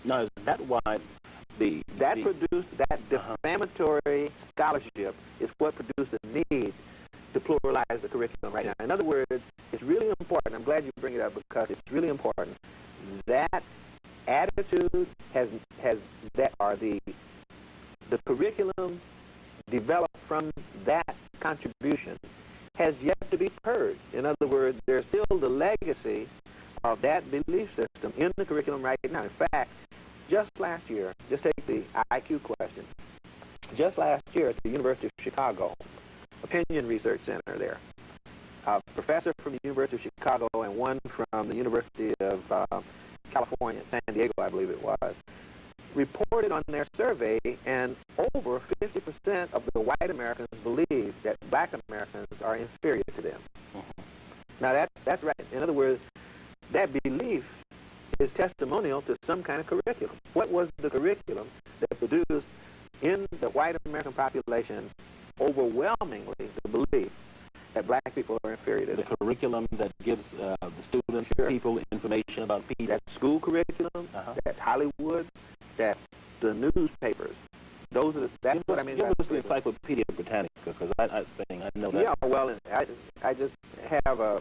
Now, is that why that defamatory scholarship is what produced the need to pluralize the curriculum right now. In other words, it's really important. I'm glad you bring it up because it's really important. That attitude the curriculum developed from that contribution has yet to be purged. In other words, there's still the legacy of that belief system in the curriculum right now. In fact, just last year, just take the IQ question. Just last year at the University of Chicago, Opinion Research Center there, a professor from the University of Chicago and one from the University of California, San Diego, I believe it was, reported on their survey, and over 50% of the white Americans believe that black Americans are inferior to them. Now, that's right. In other words, that belief is testimonial to some kind of curriculum. What was the curriculum that produced in the white American population overwhelmingly the belief that black people are inferior to them? The curriculum that gives the students, people, information about people. That school curriculum, that's Hollywood, that's the newspapers. That's what I mean. Give us the Encyclopedia Britannica, because I know that. Yeah, well, I just have a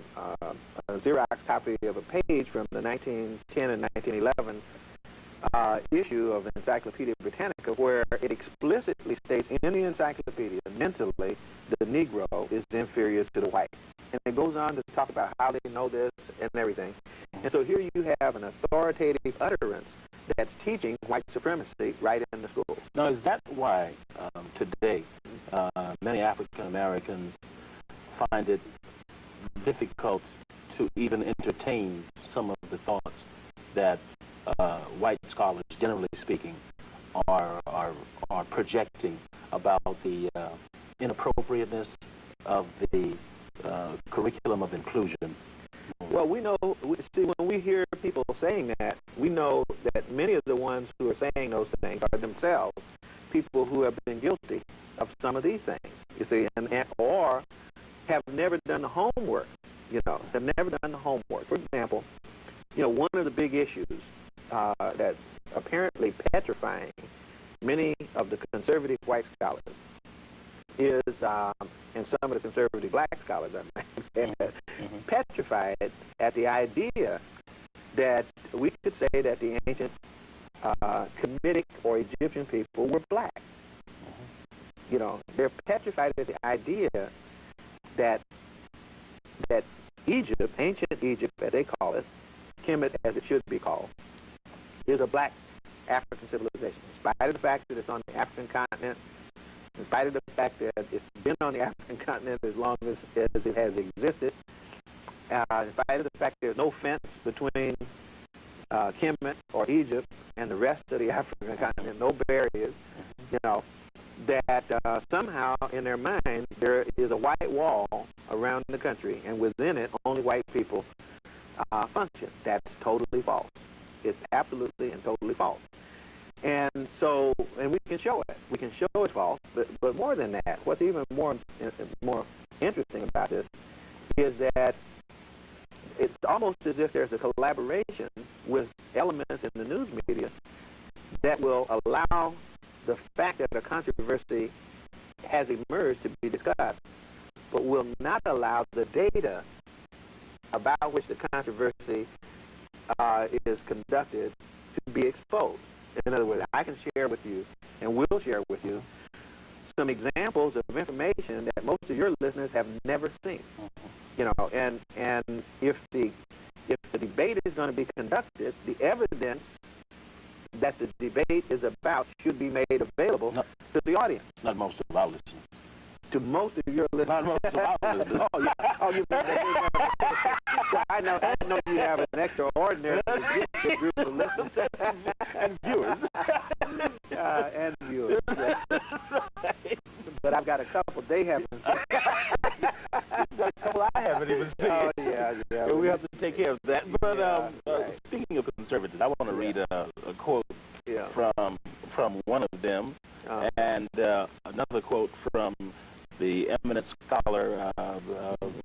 Xerox copy of a page from the 1910 and 1911 issue of the Encyclopedia Britannica, where it explicitly states in the encyclopedia, mentally, the Negro is inferior to the white. And it goes on to talk about how they know this and everything. And so here you have an authoritative utterance that's teaching white supremacy right in the schools. Now, is that why today many African Americans find it difficult to even entertain some of the thoughts that white scholars, generally speaking, are projecting about the inappropriateness of the curriculum of inclusion? Well, we know, see, when we hear people saying that, we know that many of the ones who are saying those things are themselves people who have been guilty of some of these things, you see, or have never done the homework, have never done the homework. For example, one of the big issues that's apparently petrifying many of the conservative white scholars is, and some of the conservative black scholars are petrified at the idea that we could say that the ancient Kemetic or Egyptian people were black. They're petrified at the idea that Egypt, ancient Egypt, as they call it, Kemet as it should be called, is a black African civilization, in spite of the fact that it's on the African continent, in spite of the fact that it's been on the African continent as long as it has existed, in spite of the fact there's no fence between Kemet or Egypt and the rest of the African continent, no barriers, that somehow in their mind there is a white wall around the country, and within it only white people function. That's totally false. It's absolutely and totally false. And we can show it. We can show it's false, but more than that, what's even more interesting about this is that it's almost as if there's a collaboration with elements in the news media that will allow the fact that a controversy has emerged to be discussed, but will not allow the data about which the controversy is conducted to be exposed. In other words, I can share with you, and will share with you, some examples of information that most of your listeners have never seen. And if the debate is going to be conducted, the evidence that the debate is about should be made available to the audience. Not most of our listeners. To most of your listeners. Not most of our listeners. I know you have an extraordinary group of listeners and viewers. And viewers. But I've got a couple they haven't seen. A couple I haven't even seen. Oh, yeah. So we have to take care of that. But right. speaking of conservatives, I want to read a quote from one of them, and another quote from the eminent scholar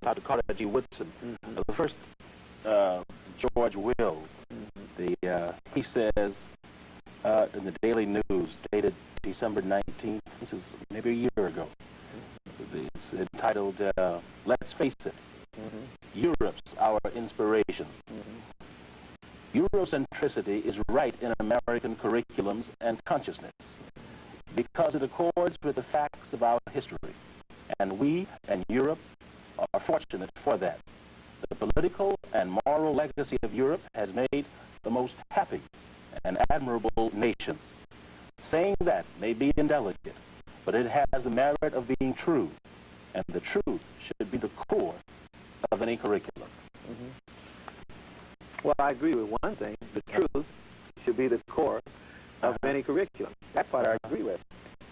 Dr. Carter G. Woodson. The first, George Will. He says in the Daily News, dated December 19th, this is maybe a year ago. It's entitled, Let's Face It, Europe's Our Inspiration. Eurocentricity is right in American curriculums and consciousness because it accords with the facts of our history, and we and Europe are fortunate for that. The political and moral legacy of Europe has made the most happy and admirable nations. Saying that may be indelicate, but it has the merit of being true, and the truth should be the core of any curriculum. Well, I agree with one thing. The truth should be the core of any curriculum. That part I agree with.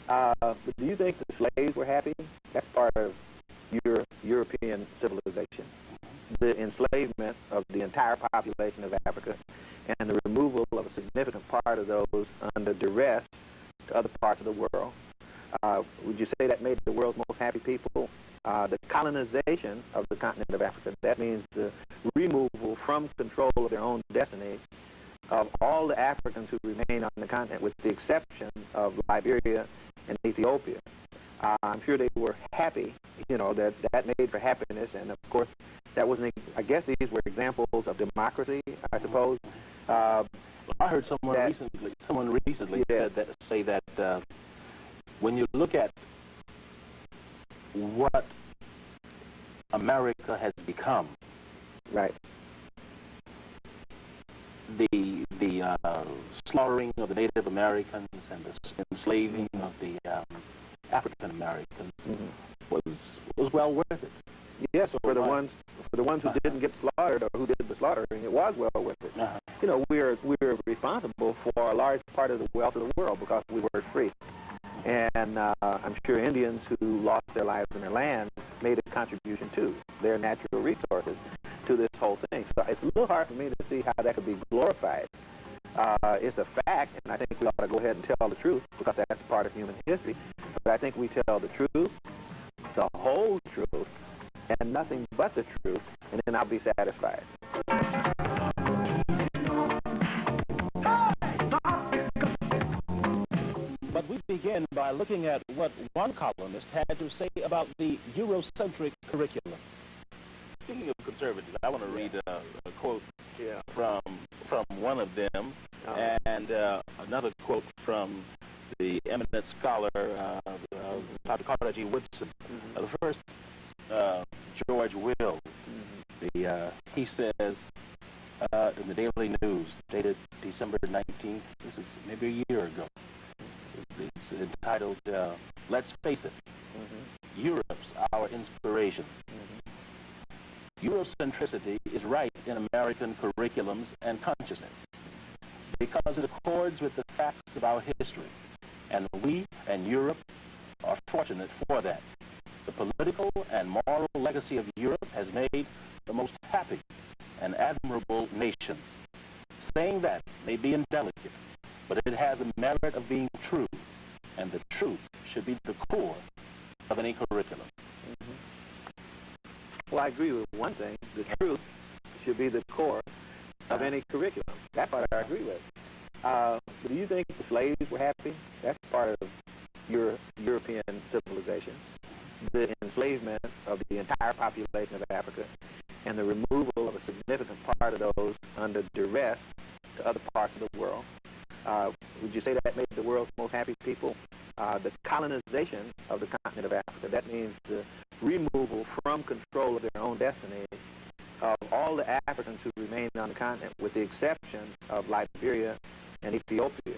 But do you think the slaves were happy? That's part of European civilization. The enslavement of the entire population of Africa and the removal of a significant part of those under duress to other parts of the world. Would you say that made the world's most happy people? The colonization of the continent of Africa, that means the removal from control of their own destiny of all the Africans who remain on the continent, with the exception of Liberia and Ethiopia. I'm sure they were happy, that made for happiness, and of course that wasn't, I guess these were examples of democracy, I suppose. I heard someone recently say that when you look at what America has become, right, the slaughtering of the Native Americans and the enslaving of the African Americans was well worth it. Yes, for the ones who didn't get slaughtered or who did the slaughtering, it was well worth it. We're responsible for a large part of the wealth of the world because we were free. And I'm sure Indians who lost their lives in their land made a contribution to their natural resources to this whole thing. So it's a little hard for me to see how that could be glorified. It's a fact, and I think we ought to go ahead and tell the truth because that's part of human history. But I think we tell the truth, the whole truth, and nothing but the truth, and then I'll be satisfied. But we begin by looking at what one columnist had to say about the Eurocentric curriculum. Speaking of conservatives, I want to read a quote from one of them, and another quote from the eminent scholar, Dr. Carter G. Woodson. The first, George Will. He says in the Daily News, dated December 19th, this is maybe a year ago, it's entitled, Let's Face It, Europe's Our Inspiration. Eurocentricity is right in American curriculums and consciousness because it accords with the facts of our history, and we and Europe are fortunate for that. The political and moral legacy of Europe has made the most happy and admirable nations. Saying that may be indelicate, but it has the merit of being true, and the truth should be the core of any curriculum. Well, I agree with one thing. The truth should be the core of any curriculum. That part I agree with. But do you think the slaves were happy? That's part of European civilization. The enslavement of the entire population of Africa and the removal of a significant part of those under duress to other parts of the world. Would you say that made the world's most happy people? The colonization of the continent of Africa, that means the removal from control of their own destiny of all the Africans who remained on the continent, with the exception of Liberia and Ethiopia.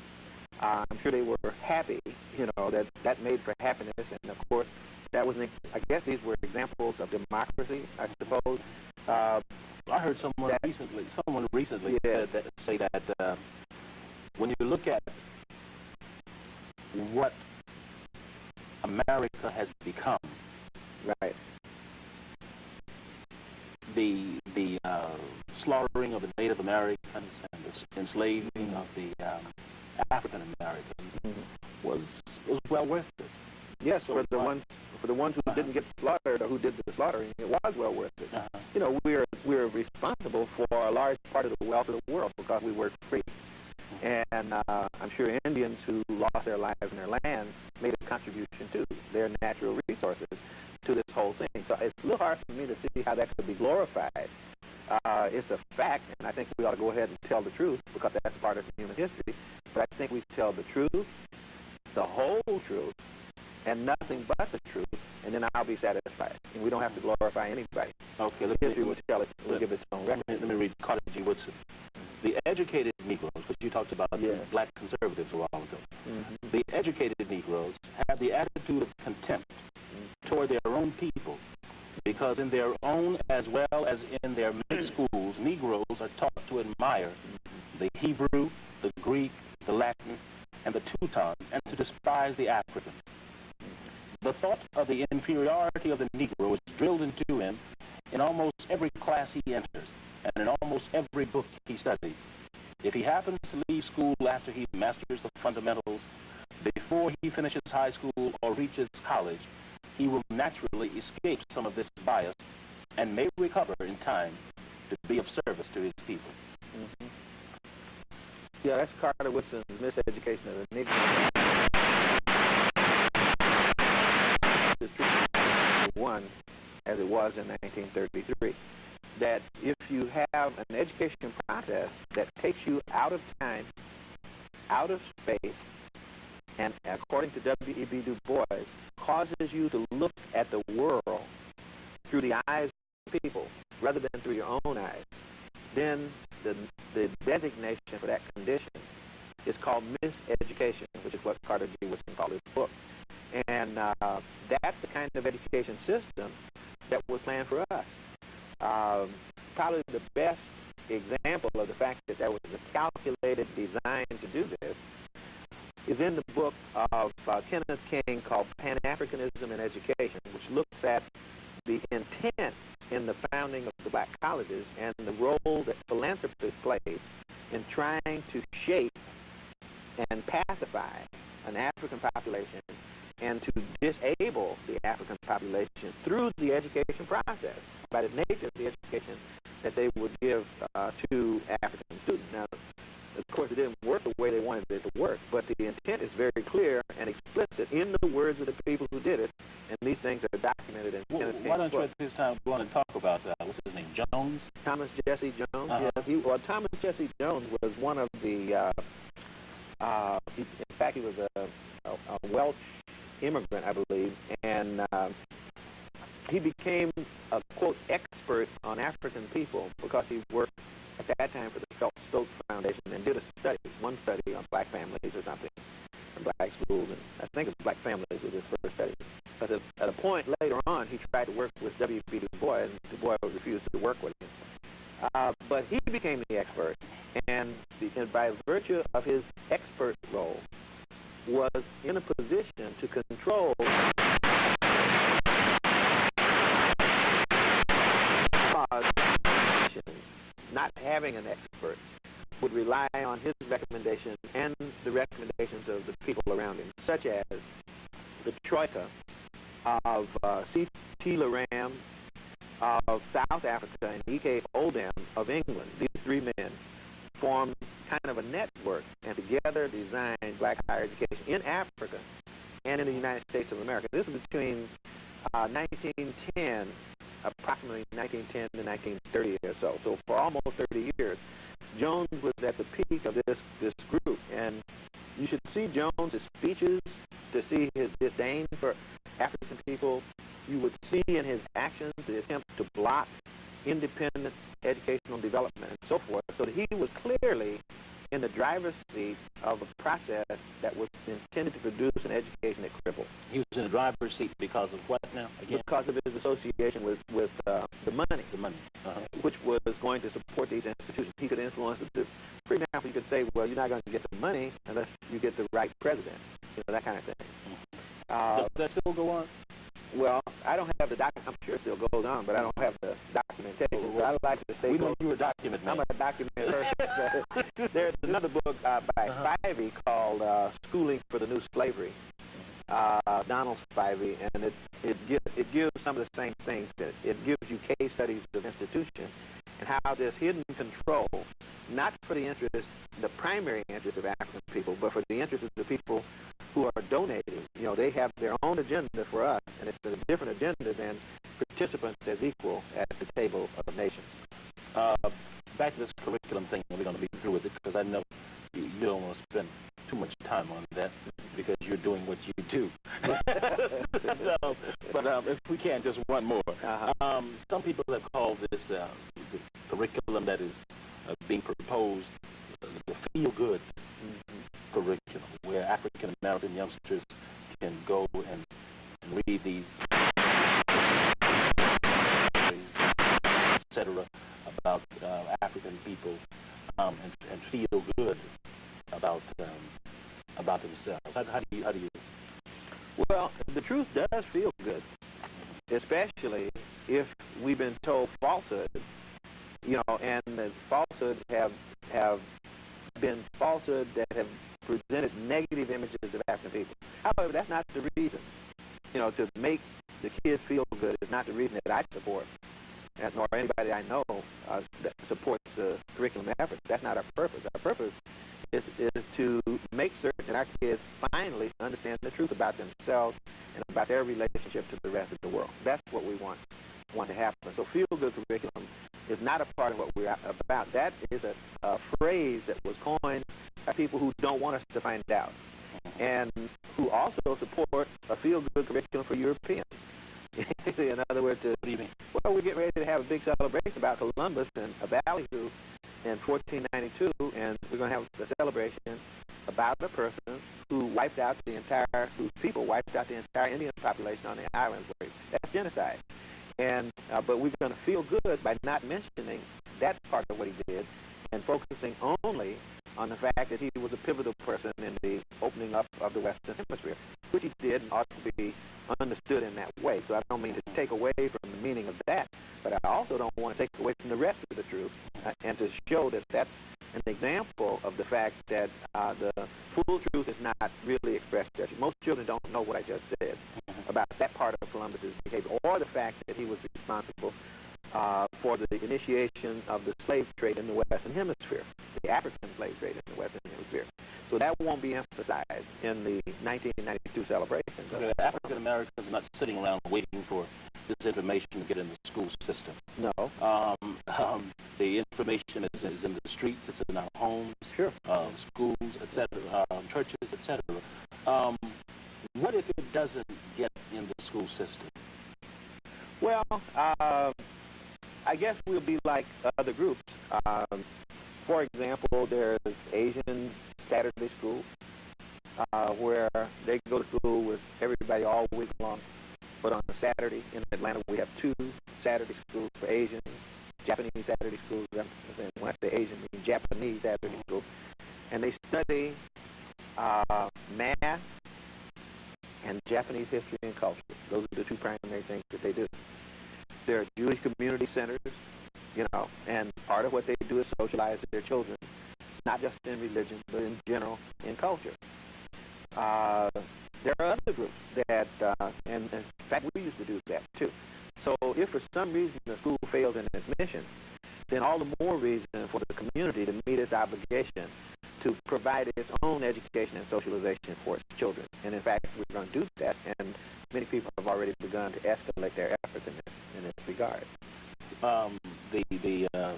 I'm sure they were happy, that made for happiness, and of course, that was, I guess these were examples of democracy, I suppose. I heard someone recently say that when you look at what America has become, right, the slaughtering of the Native Americans and the enslaving of the African Americans was well worth it. Yes, for the ones who didn't get slaughtered or who did the slaughtering, it was well worth it. You know, we're responsible for a large part of the wealth of the world because we work free. And I'm sure Indians who lost their lives in their land made a contribution to their natural resources to this whole thing. So it's a little hard for me to see how that could be glorified. It's a fact, and I think we ought to go ahead and tell the truth because that's part of human history. But I think we tell the truth, the whole truth, and nothing but the truth, and then I'll be satisfied. And we don't have to glorify anybody. Okay, history will tell it. Will give its own record. Let me read Carter G. Woodson. The educated Negroes, which you talked about, the black conservatives a while ago. The educated Negroes have the attitude of contempt toward their own people, because in their own as well as in their mixed schools, Negroes are taught to admire the Hebrew, the Greek, the Latin, and the Teuton, and to despise the African. The thought of the inferiority of the Negro is drilled into him in almost every class he enters, and in almost every book he studies. If he happens to leave school after he masters the fundamentals, before he finishes high school or reaches college, he will naturally escape some of this bias and may recover in time to be of service to his people. Yeah, that's Carter Woodson's Miseducation of the Negro. It's one as it was in 1933. That if you have an education process that takes you out of time, out of space, and according to W.E.B. Du Bois, causes you to look at the world through the eyes of people rather than through your own eyes, then the designation for that condition is called miseducation, which is what Carter G. Woodson called his book. And that's the kind of education system that was planned for us. Probably the best example of the fact that there was a calculated design to do this is in the book of Kenneth King called Pan-Africanism in Education, which looks at the intent in the founding of the black colleges and the role that philanthropy played in trying to shape and pacify an African population and to disable the African population through the education process by the nature of the education that they would give to African students. Now, of course, it didn't work the way they wanted it to work, but the intent is very clear and explicit in the words of the people who did it, and these things are documented in Kenneth King's book. Why don't you at this time go on and talk about, what's his name, Jones? Thomas Jesse Jones, yes. Thomas Jesse Jones was one of the, in fact, he was a Welsh immigrant, I believe, and he became a, quote, expert on African people because he worked at that time for the Stokes Foundation and did one study on black families or something, and black schools, and I think it was black families was his first study. But at a point later on, he tried to work with W.B. Du Bois, and Du Bois refused to work with him. But he became the expert, and by virtue of his expert role, was in a position to control not having an expert, would rely on his recommendations and the recommendations of the people around him, such as the Troika of C.T. Laram of South Africa and E.K. Oldham of England. These three men formed kind of a network and together designed black higher education in Africa and in the United States of America. This was between 1910, approximately 1910 to 1930 or so. So for almost 30 years, Jones was at the peak of this group. And you should see Jones's speeches to see his disdain for African people. You would see in his actions the attempt to block independent educational development and so forth, so that he was clearly in the driver's seat of a process that was intended to produce an education that crippled. He was in the driver's seat because of what now? Again? Because of his association with the money. The money. Which was going to support these institutions. He could influence it. For example, you could say, well, you're not going to get the money unless you get the right president. You know, that kind of thing. Does that still go on? Well, I don't have the document. I'm sure it still goes on, but I don't have the documentation. So I'd like to say... We know you're a document man. I'm a document person. There's another book by Spivey called Schooling for the New Slavery. Donald Spivey, and it gives some of the same things. It gives you case studies of institutions and how this hidden control, not for the interest, the primary interest of African people, but for the interest of the people who are donating. You know, they have their own agenda for us, and it's a different agenda than participants as equal at the table of nations. Back to this curriculum thing, we're going to be through with it, because I know you don't want to spend too much time on that, because you're doing what you do. So, but if we can, just one more. Some people have called this the curriculum that is being proposed the feel-good curriculum, where African-American youngsters can go and read these, etc., about African people and feel good about themselves. How do you? Well, the truth does feel good, especially if we've been told falsehood, you know, and the falsehoods have been falsehoods that have presented negative images of African people. However, that's not the reason. You know, to make the kids feel good is not the reason that I support, nor anybody I know that supports the curriculum effort. That's not our purpose. Our purpose is to make certain that our kids finally understand the truth about themselves and about their relationship to the rest of the world. That's what we want to happen. So feel-good curriculum is not a part of what we're about. That is a phrase that was coined by people who don't want us to find out, and who also support a feel-good curriculum for Europeans. In other words, what do you mean? Well, we're getting ready to have a big celebration about Columbus and a ballyhoo in 1492, and we're going to have a celebration about a person who wiped out whose people wiped out the entire Indian population on the islands. That's genocide. And but we're going to feel good by not mentioning that part of what he did and focusing only on the fact that he was a pivotal person in the opening up of the Western Hemisphere, which he did and ought to be understood in that way. So I don't mean to take away from the meaning of that, but I also don't want to take away from the rest of the truth and to show that that's an example of the fact that the full truth is not really expressed. Most children don't know what I just said about that part of Columbus's behavior, or the fact that he was responsible for the initiation of the slave trade in the Western Hemisphere, the African slave trade in the Western Hemisphere. So that won't be emphasized in the 1992 celebration. Okay, African Americans are not sitting around waiting for this information to get in the school system. No. The information is in the streets, it's in our homes, sure, schools, etc., churches, etc. What if it doesn't get in the school system? Well, I guess we'll be like other groups. For example, there's Asian Saturday school, where they go to school with everybody all week long. But on a Saturday in Atlanta, we have 2 Saturday schools for Asians, Japanese Saturday schools. When I say Asian, I mean Japanese Saturday school. And they study math and Japanese history and culture. Those are the 2 primary things that they do. There are Jewish community centers, you know, and part of what they do is socialize their children, not just in religion, but in general, in culture. There are other groups that, and in fact, we used to do that too. So if for some reason the school fails in its mission, then all the more reason for the community to meet its obligation to provide its own education and socialization for its children. And in fact, we're going to do that, and many people have already begun to escalate their efforts in this regard. The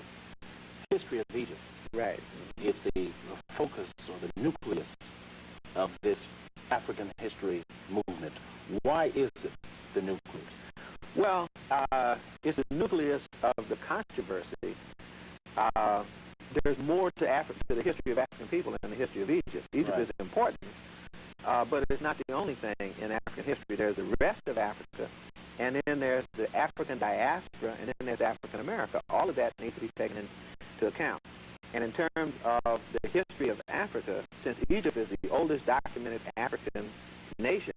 history of Egypt, right, is the focus or the nucleus of this African history movement. Why is it the nucleus? Well, it's the nucleus of the controversy. There's more to the history of African people than the history of Egypt. Egypt is important, but it's not the only thing in African history. There's the rest of Africa, and then there's the African diaspora, and then there's African America. All of that needs to be taken into account. And in terms of the history of Africa, since Egypt is the oldest documented African nation,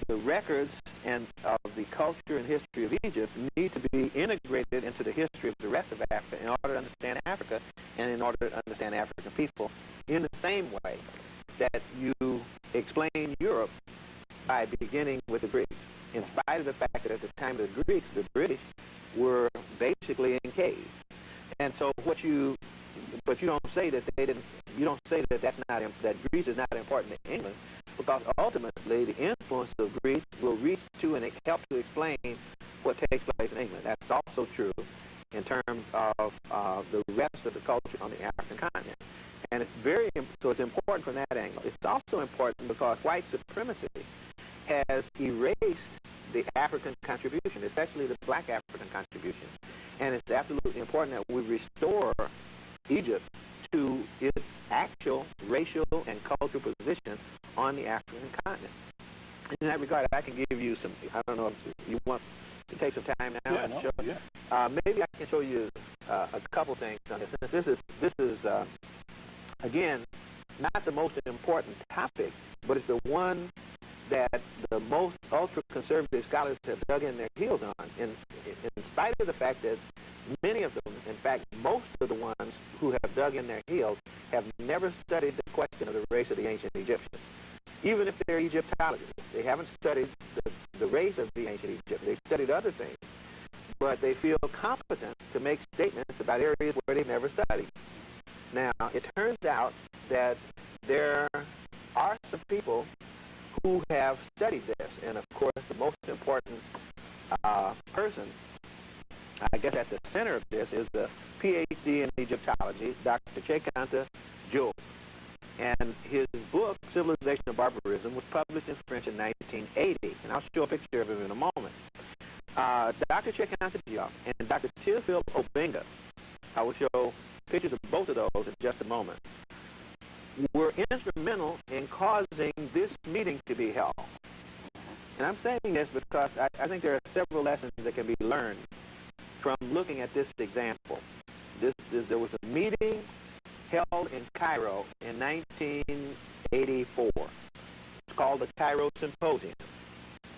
the records and of the culture and history of Egypt need to be integrated into the history of the rest of Africa in order to understand Africa and in order to understand African people in the same way that you explain Europe by beginning with the Greeks, in spite of the fact that at the time of the Greeks, the British were basically in caves. And so but you don't say that they didn't, you don't say that that Greece is not important to England, because ultimately the influence of Greece will reach to and help to explain what takes place in England. That's also true in terms of the rest of the culture on the African continent. And so it's important from that angle. It's also important because white supremacy has erased the African contribution, especially the black African contribution. And it's absolutely important that we restore Egypt to its actual racial and cultural position on the African continent. In that regard, I can give you some, I don't know if you want to take some time now. Yeah, no, yeah. Maybe I can show you a couple things on this. This is again, not the most important topic, but it's the one that the most ultra-conservative scholars have dug in their heels on, in spite of the fact that many of them, in fact, most of the ones who have dug in their heels have never studied the question of the race of the ancient Egyptians. Even if they're Egyptologists, they haven't studied the race of the ancient Egyptians. They've studied other things, but they feel competent to make statements about areas where they've never studied. Now, it turns out that there are some people who have studied this, and of course the most important person, I guess at the center of this, is the PhD in Egyptology, Dr. Asa Hilliard. And his book, Civilization of Barbarism, was published in French in 1980, and I'll show a picture of him in a moment. Dr. Asa Hilliard and Dr. Theophile Obenga, I will show pictures of both of those in just a moment, were instrumental in causing this meeting to be held. And I'm saying this because I think there are several lessons that can be learned from looking at this example. There was a meeting held in Cairo in 1984. It's called the Cairo Symposium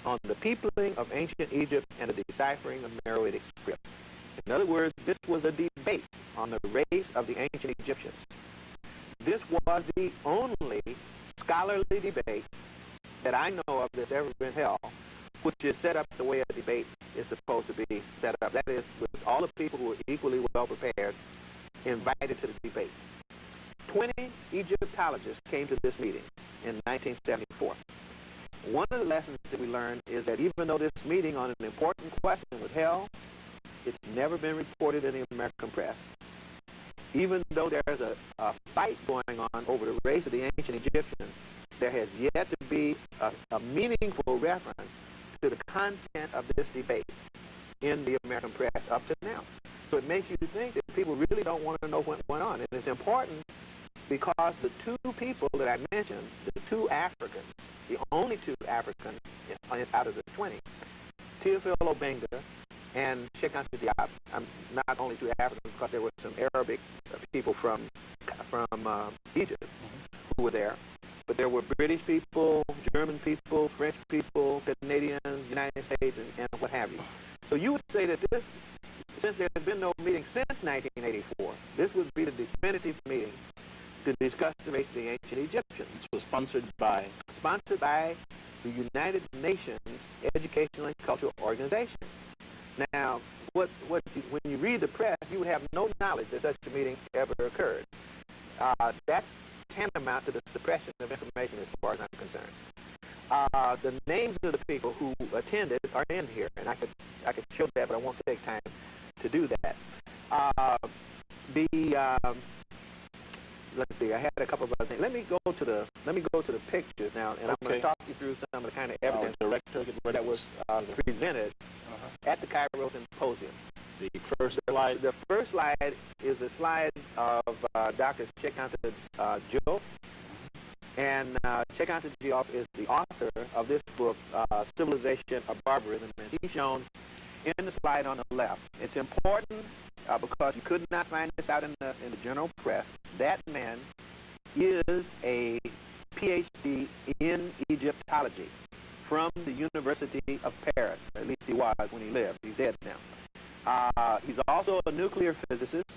on the Peopling of Ancient Egypt and the Deciphering of Meroitic Script. In other words, this was a debate on the race of the ancient Egyptians. This was the only scholarly debate that I know of that's ever been held, which is set up the way a debate is supposed to be set up. That is, with all the people who are equally well prepared invited to the debate. 20 Egyptologists came to this meeting in 1974. One of the lessons that we learned is that even though this meeting on an important question was held, it's never been reported in the American press. Even though there's a fight going on over the race of the ancient Egyptians, there has yet to be a meaningful reference to the content of this debate in the American press up to now. So it makes you think that people really don't want to know what went on. And it's important because the two people that I mentioned, the two Africans, the only two Africans out of the 20, Theophile Obenga and Asa Hilliard, not only two Africans because there were some Arabic people from Egypt who were there, but there were British people, German people, French people, Canadians, United States, and what have you. So you would say that this, since there has been no meeting since 1984, this would be the definitive meeting to discuss the race of the ancient Egyptians. This was sponsored by the United Nations Educational and Cultural Organization. Now, when you read the press, you would have no knowledge that such a meeting ever occurred. That's tantamount to the suppression of information as far as I'm concerned. The names of the people who attended are in here, and I could show that, but I won't take time to do that. Let's see. I had a couple of other things. Let me go to the pictures now, and I'm going to talk you through some of the kind of evidence that was presented at the Cairo Symposium. The first slide is the slide of Dr. Asa Hilliard, and Asa Hilliard is the author of this book, Civilization of Barbarism, and he's shown in the slide on the left. It's important because you could not find this out in the general press. That man is a PhD in Egyptology from the University of Paris. At least he was when he lived. He's dead now. He's also a nuclear physicist.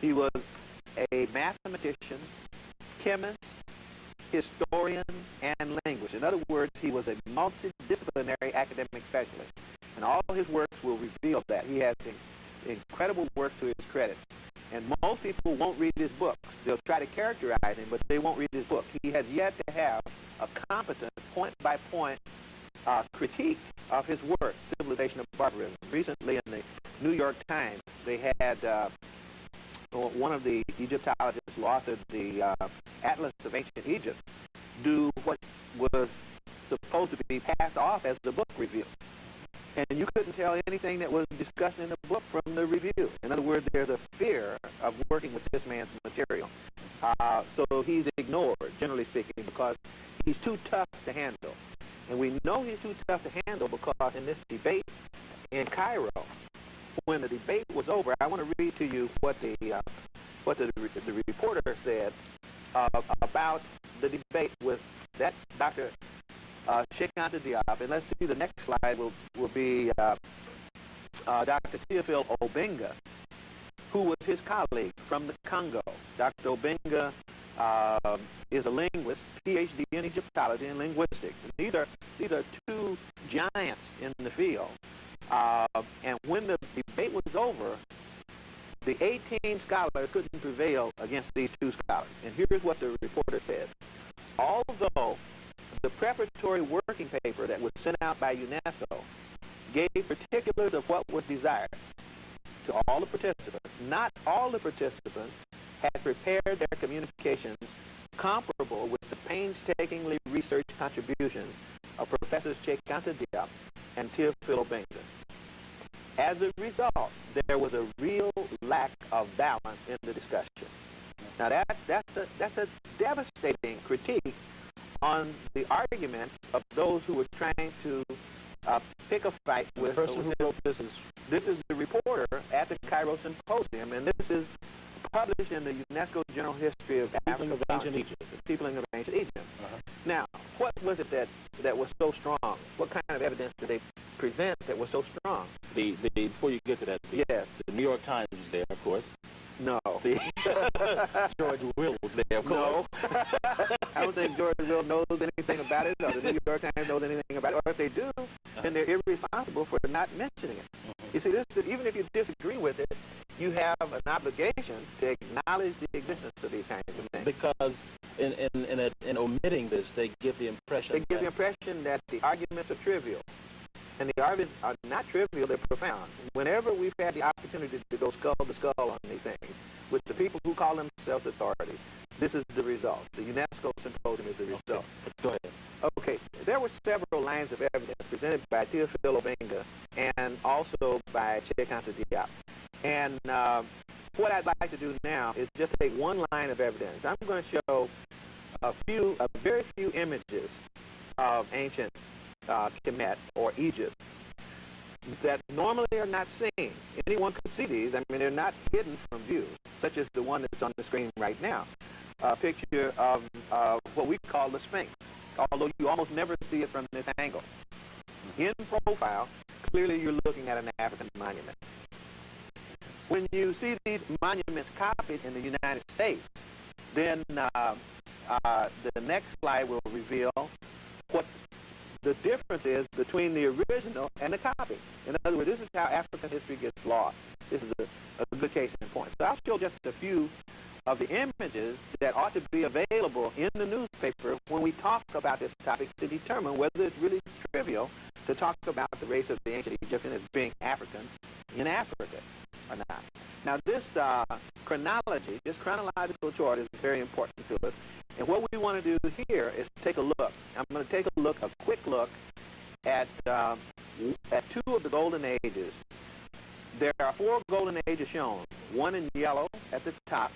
He was a mathematician, chemist, historian, and linguist. In other words, he was a multidisciplinary academic specialist. And all his works will reveal that. He has incredible work to his credit. And most people won't read his books. They'll try to characterize him, but they won't read his book. He has yet to have a competent, point-by-point critique of his work, Civilization of Barbarism. Recently in the New York Times, they had one of the Egyptologists who authored the Atlas of Ancient Egypt do what was supposed to be passed off as the book review. And you couldn't tell anything that was discussed in the book from the review. In other words, there's a fear of working with this man's material. So he's ignored, generally speaking, because he's too tough to handle. And we know he's too tough to handle because in this debate in Cairo, when the debate was over, I want to read to you what the reporter said about the debate with that Dr. Sheikh Anta Diop. And let's see, the next slide will be Dr. Theophile Obenga, who was his colleague from the Congo. Dr. Obenga is a linguist, PhD in Egyptology and linguistics. And these are two giants in the field. And when the debate was over, the 18 scholars couldn't prevail against these two scholars. And here's what the reporter said. Although the preparatory working paper that was sent out by UNESCO gave particulars of what was desired to all the participants, not all the participants had prepared their communications comparable with the painstakingly researched contributions of Professors Sheikh Anta Diop and Theophile Obenga. As a result, there was a real lack of balance in the discussion. Now that's a devastating critique on the arguments of those who were trying to pick a fight with. The person who wrote this is the reporter at the Cairo Symposium, and this is published in the UNESCO General History of Peopling of Ancient Egypt. Peopling of Ancient Egypt. Now, what was it that was so strong? What kind of evidence did they present that was so strong? Before you get to that, yes, the New York Times is there, of course. No. George Will was there, of course. No. I don't think George Will knows anything about it, or the New York Times knows anything about it. Or if they do, then they're irresponsible for not mentioning it. You see, even if you disagree with it, you have an obligation to acknowledge the existence of these kinds of things. Because in omitting this, they give the impression that the arguments are trivial. And the arguments are not trivial, they're profound. Whenever we've had the opportunity to go skull to skull on these things with the people who call themselves authorities, this is the result. The UNESCO Symposium is the result. Go ahead. Okay, there were several lines of evidence presented by Theophile Obenga and also by Sheikh Anta Diop. And what I'd like to do now is just take one line of evidence. I'm going to show a very few images of ancient Kemet or Egypt that normally are not seen. Anyone could see these. I mean, they're not hidden from view, such as the one that's on the screen right now. A picture of what we call the Sphinx, although you almost never see it from this angle. In profile, clearly you're looking at an African monument. When you see these monuments copied in the United States, then the next slide will reveal what the difference is between the original and the copy. In other words, this is how African history gets lost. This is a good case in point. So I'll show just a few of the images that ought to be available in the newspaper when we talk about this topic to determine whether it's really trivial to talk about the race of the ancient Egyptians as being African in Africa or not. Now this chronology, this chronological chart is very important to us. And what we want to do here is take a look. I'm going to take a quick look at two of the golden ages. There are 4 golden ages shown. One in yellow at the top.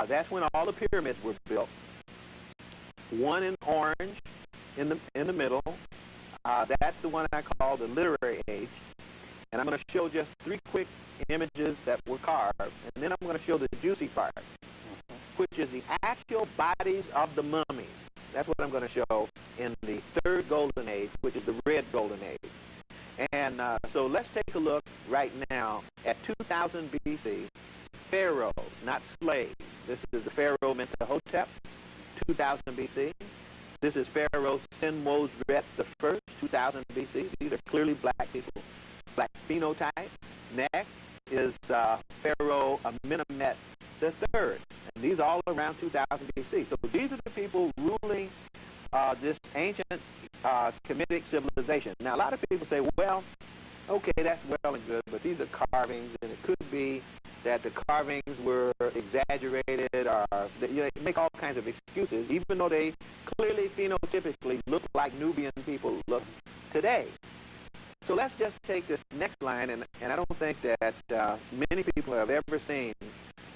That's when all the pyramids were built. One in orange in the middle. That's the one I call the literary age. And I'm going to show just 3 quick images that were carved. And then I'm going to show the juicy part, which is the actual bodies of the mummies. That's what I'm going to show in the third golden age, which is the red golden age. And so let's take a look right now at 2000 BC, pharaohs, not slaves. This is the pharaoh Mentuhotep, 2000 BC. This is Pharaoh Senwosret I, 2000 BC. These are clearly black people, black phenotype. Next is Pharaoh Amenemhet III, and these are all around 2000 BC. So these are the people ruling this ancient Kemetic civilization. Now, a lot of people say, well, okay, that's well and good, but these are carvings, and it could be that the carvings were exaggerated, or they make all kinds of excuses, even though they clearly phenotypically look like Nubian people look today. So let's just take this next line, and I don't think that many people have ever seen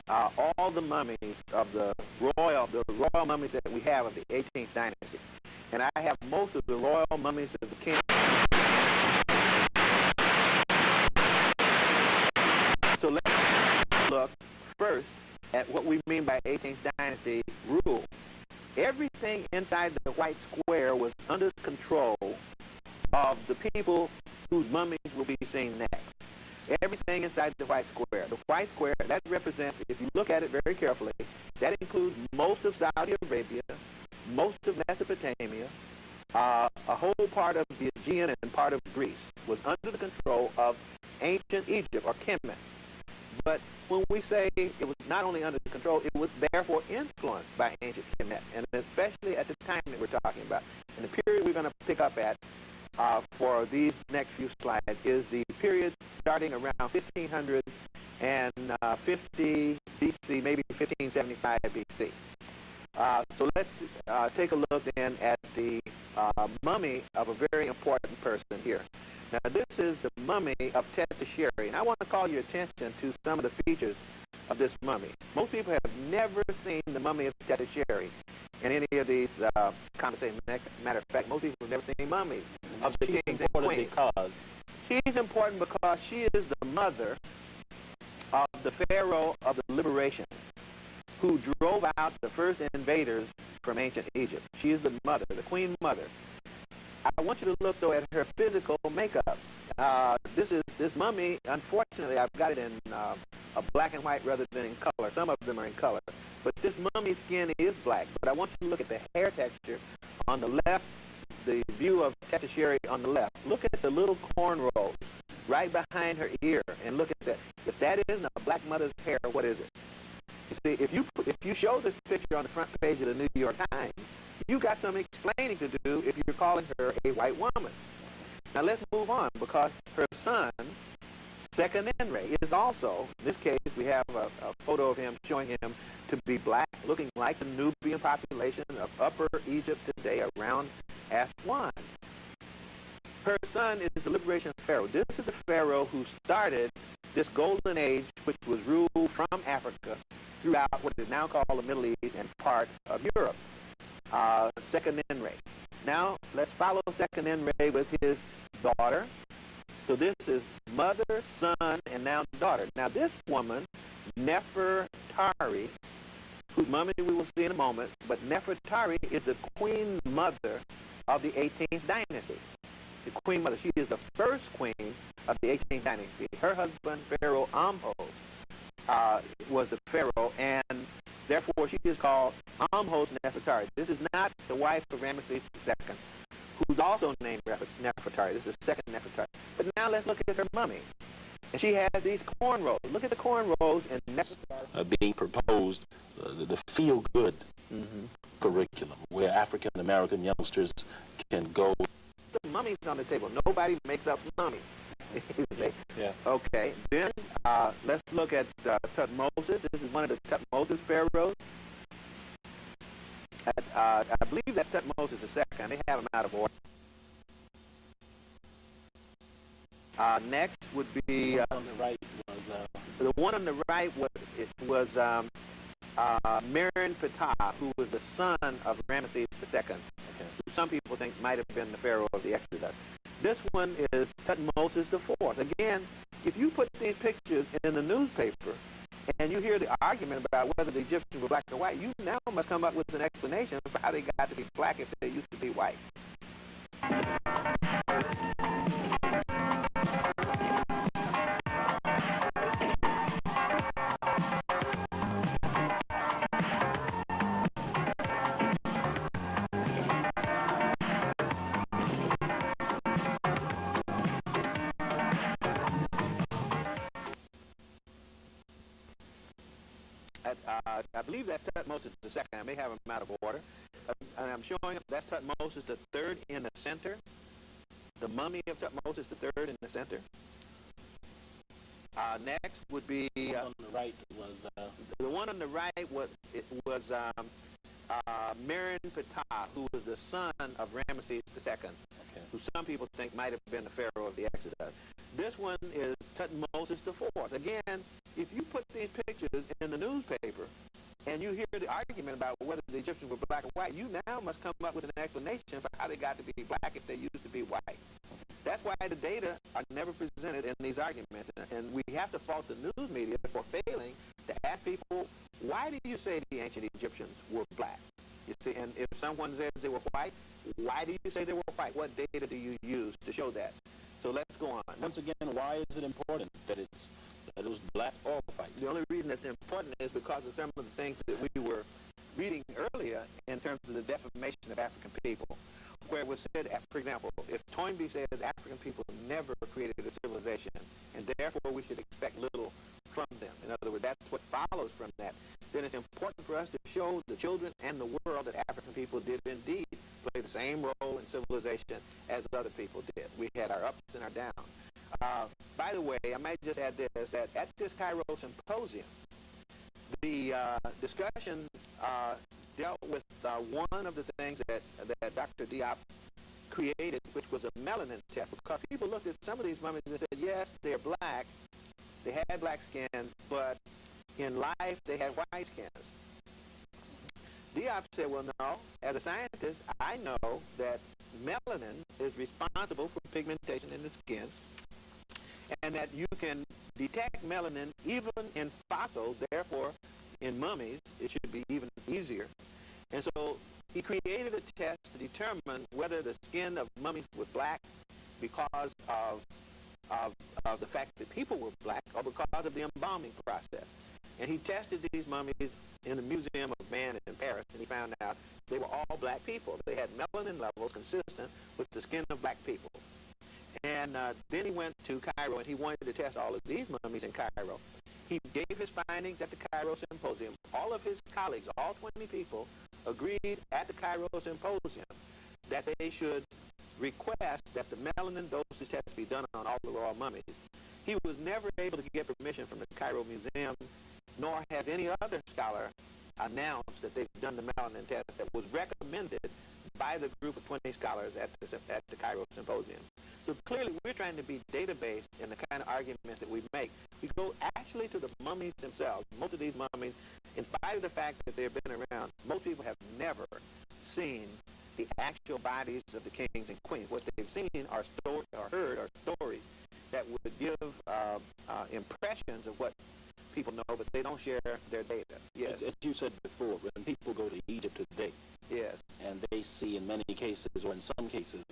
all the mummies of the royal mummies that we have of the 18th dynasty. And I have most of the royal mummies of the king. So let's look first at what we mean by 18th dynasty rule. Everything inside the white square was under control of the people whose mummies will be seen next. Everything inside the white square. The white square, that represents, if you look at it very carefully, that includes most of Saudi Arabia, most of Mesopotamia, a whole part of the Aegean and part of Greece was under the control of ancient Egypt, or Kemet. But when we say it was not only under control, it was therefore influenced by ancient Kemet, and especially at the time that we're talking about. And the period we're going to pick up at for these next few slides is the period starting around 1500 and 50 BC, maybe 1575 BC. So let's take a look then at the mummy of a very important person here. Now, this is the mummy of TEST, and I want to call your attention to some of the features of this mummy. Most people have never seen the mummy of TEST in any of these conversations. Matter of fact, most people have never seen mummies of the kings and queens. She's important because she is the mother of the pharaoh of the liberation, who drove out the first invaders from ancient Egypt. She is the mother, the queen mother. I want you to look, though, at her physical makeup. This mummy, unfortunately, I've got it in a black and white rather than in color. Some of them are in color. But this mummy's skin is black. But I want you to look at the hair texture on the left, the view of Tetisheri on the left. Look at the little cornrows right behind her ear, and look at that. If that isn't a black mother's hair, what is it? You see, if you show this picture on the front page of the New York Times, you got some explaining to do if you're calling her a white woman. Now let's move on, because her son, Second Enre, is also, in this case, we have a photo of him showing him to be black, looking like the Nubian population of Upper Egypt today around Aswan. Her son is the liberation pharaoh. This is the pharaoh who started this golden age, which was ruled from Africa throughout what is now called the Middle East and part of Europe. Second Enre. Now, let's follow Second Enre with his daughter. So this is mother, son, and now daughter. Now, this woman, Nefertari, whose mummy we will see in a moment, but Nefertari is the queen mother of the 18th dynasty. The queen mother. She is the first queen of the 18th dynasty. Her husband, Pharaoh Amhos, was the pharaoh, and therefore she is called Amhos Nefertari. This is not the wife of Ramesses II, who's also named Nefertari. This is the second Nefertari. But now let's look at her mummy. And she has these cornrows. Look at the cornrows and Nefertari. Being proposed the feel-good curriculum, where African-American youngsters can go. The mummy's on the table. Nobody makes up mummies. Yeah. Okay. Then let's look at Tutmosis. This is one of the Tutmosis pharaohs. I believe that's Tutmosis II. They have him out of order. Next would be on the right was the one on the right was Merin Ptah, who was the son of Ramesses II, who some people think might have been the pharaoh of the Exodus. This one is Tutmosis IV. Again, if you put these pictures in the newspaper, and you hear the argument about whether the Egyptians were black or white, you now must come up with an explanation for how they got to be black if they used to be white. I believe that's Tutmosis the second. I may have them out of order. And I'm showing that's Tutmosis the third in the center. The mummy of Tutmosis the third in the center. Next would be on the right was the one on the right was Merin Ptah, who was the son of Ramesses II, who some people think might have been the pharaoh of the Exodus. This one is Tutmosis the fourth. Again, if you put these pictures in the newspaper and you hear the argument about whether the Egyptians were black or white, you now must come up with an explanation for how they got to be black if they used to be white. That's why the data are never presented in these arguments, and we have to fault the news media for failing to ask people, why do you say the ancient Egyptians were black? You see, and if someone says they were white, why do you say they were white? What data do you use to show that? So let's go on. Once again, why is it important that it was black or white? The only reason it's important is because of some of the things that we were reading earlier in terms of the defamation of African people, where it was said, for example, if Toynbee says African people never created a civilization, and therefore we should expect little from them, in other words, that's what follows from that, then it's important for us to show the children and the world that African people did indeed play the same role in civilization as other people did. We had our ups and our downs. By the way, I might just add this, that at this Cairo symposium, the discussion dealt with one of the things that Dr. Diop created, which was a melanin test, because people looked at some of these mummies and said, yes, they're black, they had black skin, but in life they had white skins. Diop said, well, no, as a scientist, I know that melanin is responsible for pigmentation in the skin, and that you can detect melanin even in fossils, therefore in mummies it should be even easier. And so he created a test to determine whether the skin of mummies was black because of the fact that people were black or because of the embalming process. And he tested these mummies in the Museum of Man in Paris, and he found out they were all black people. They had melanin levels consistent with the skin of black people. And then he went to Cairo, and he wanted to test all of these mummies in Cairo. He gave his findings at the Cairo Symposium. All of his colleagues, all 20 people, agreed at the Cairo Symposium that they should request that the melanin dosage test be done on all the royal mummies. He was never able to get permission from the Cairo Museum, nor has any other scholar announced that they've done the melanin test that was recommended by the group of 20 scholars at the Cairo Symposium. So clearly we're trying to be data-based in the kind of arguments that we make. We go actually to the mummies themselves. Most of these mummies, in spite of the fact that they've been around, most people have never seen the actual bodies of the kings and queens. What they've seen are heard stories that would give impressions of what people know, but they don't share their data. Yes. As you said before, when people go to Egypt today, yes, and they see in many cases, or in some cases,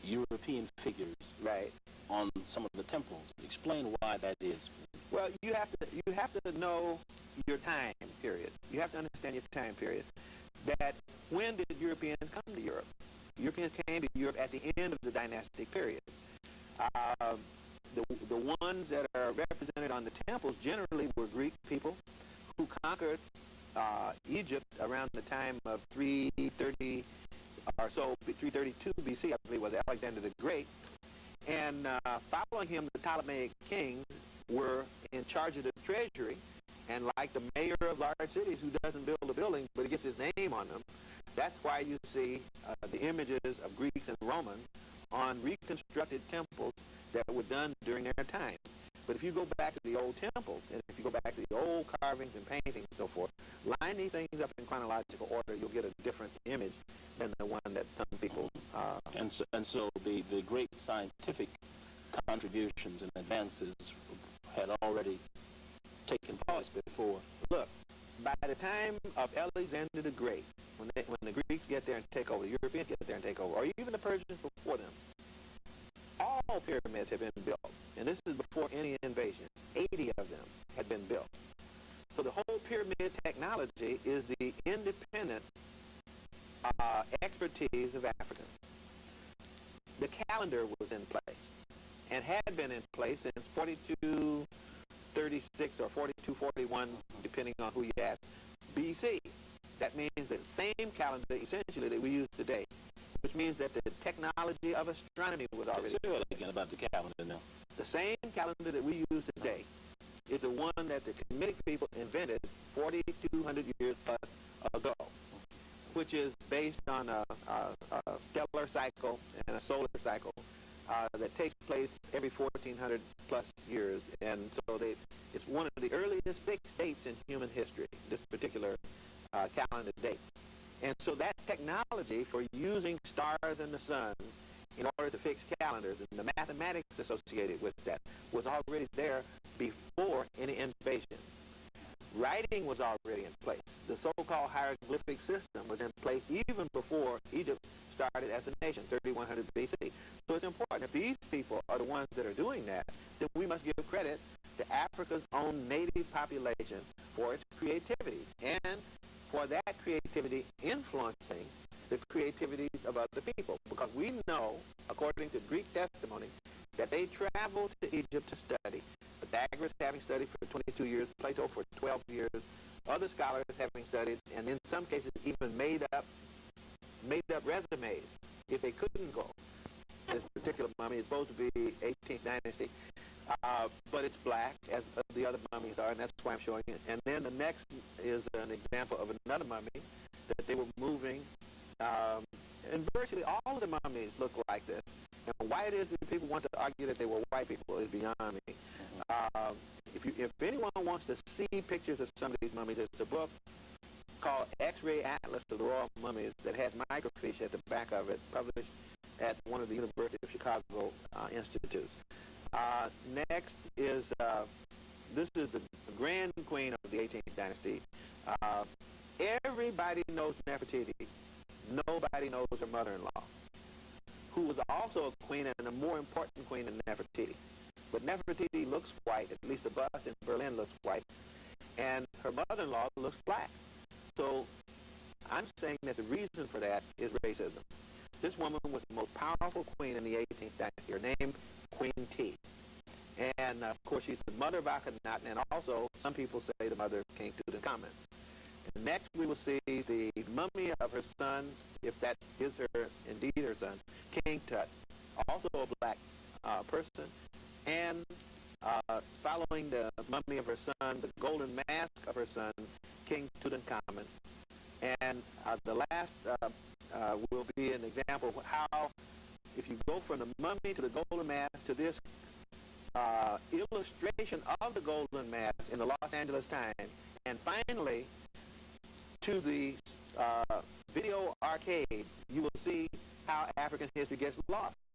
European figures right on some of the temples. Explain why that is. Well, you have to know your time period. You have to understand your time period. That when did Europeans come to Europe? Europeans came to Europe at the end of the dynastic period. The ones that are represented on the temples generally were Greek people who conquered Egypt around the time of 330 or so, 332 BC, I believe, was Alexander the Great. And following him, the Ptolemaic kings were in charge of the treasury. And like the mayor of large cities who doesn't build a building, but he gets his name on them, that's why you see the images of Greeks and Romans on reconstructed temples that were done during their time. But if you go back to the old temples, and if you go back to the old carvings and paintings and so forth, line these things up in chronological order, you'll get a different image than the one that some people... And so the great scientific contributions and advances had already taken place before. Look, by the time of Alexander the Great, when the Greeks get there and take over, the Europeans get there and take over, or even the Persians before them, all pyramids have been built. And this is before any invasion. 80 of them had been built. So the whole pyramid technology is the independent expertise of Africans. The calendar was in place and had been in place since 4236 or 4241, depending on who you ask, BC. That means the same calendar essentially that we use today, which means that the technology of astronomy was already there. Again about the calendar now. The same calendar that we use today is the one that the Kemetic people invented 4,200 years plus ago, which is based on a stellar cycle and a solar cycle that takes place every 1,400 plus years. And so it's one of the earliest fixed dates in human history, this particular calendar date. And so that technology for using stars and the sun in order to fix calendars and the mathematics associated with that was already there before any invasion. Writing was already in place. The so-called hieroglyphic system was in place even before Egypt started as a nation, 3100 BC. So it's important, if these people are the ones that are doing that, then we must give credit to Africa's own native population for its creativity and for that creativity influencing the creativities of other people. Because we know, according to Greek testimony, that they traveled to Egypt to study. Pythagoras having studied for 22 years, Plato for 12 years, other scholars having studied, and in some cases even made up resumes if they couldn't go. This particular mummy is supposed to be 18th dynasty, but it's black, as the other mummies are, and that's why I'm showing it. And then the next is an example of another mummy that they were moving, and virtually all of the mummies look like this. And why it is that people want to argue that they were white people is beyond me. If anyone wants to see pictures of some of these mummies, it's a book called X-Ray Atlas of the Royal Mummies that has microfiche at the back of it, published at one of the University of Chicago institutes. Next is, this is the Grand Queen of the 18th dynasty. Everybody knows Nefertiti. Nobody knows her mother-in-law, who was also a queen and a more important queen than Nefertiti. But Nefertiti looks white, at least the bust in Berlin looks white, and her mother-in-law looks black. So I'm saying that the reason for that is racism. This woman was the most powerful queen in the 18th dynasty. Her name, Queen T. And of course, she's the mother of Akhenaten, and also some people say the mother of King Tutankhamun. And next, we will see the mummy of her son, if that is indeed her son, King Tut, also a black person. And following the mummy of her son, the golden mask of her son, King Tutankhamun. And the last will be an example of how, if you go from the mummy to the golden mask to this illustration of the golden mask in the Los Angeles Times, and finally to the video arcade, you will see how African history gets lost.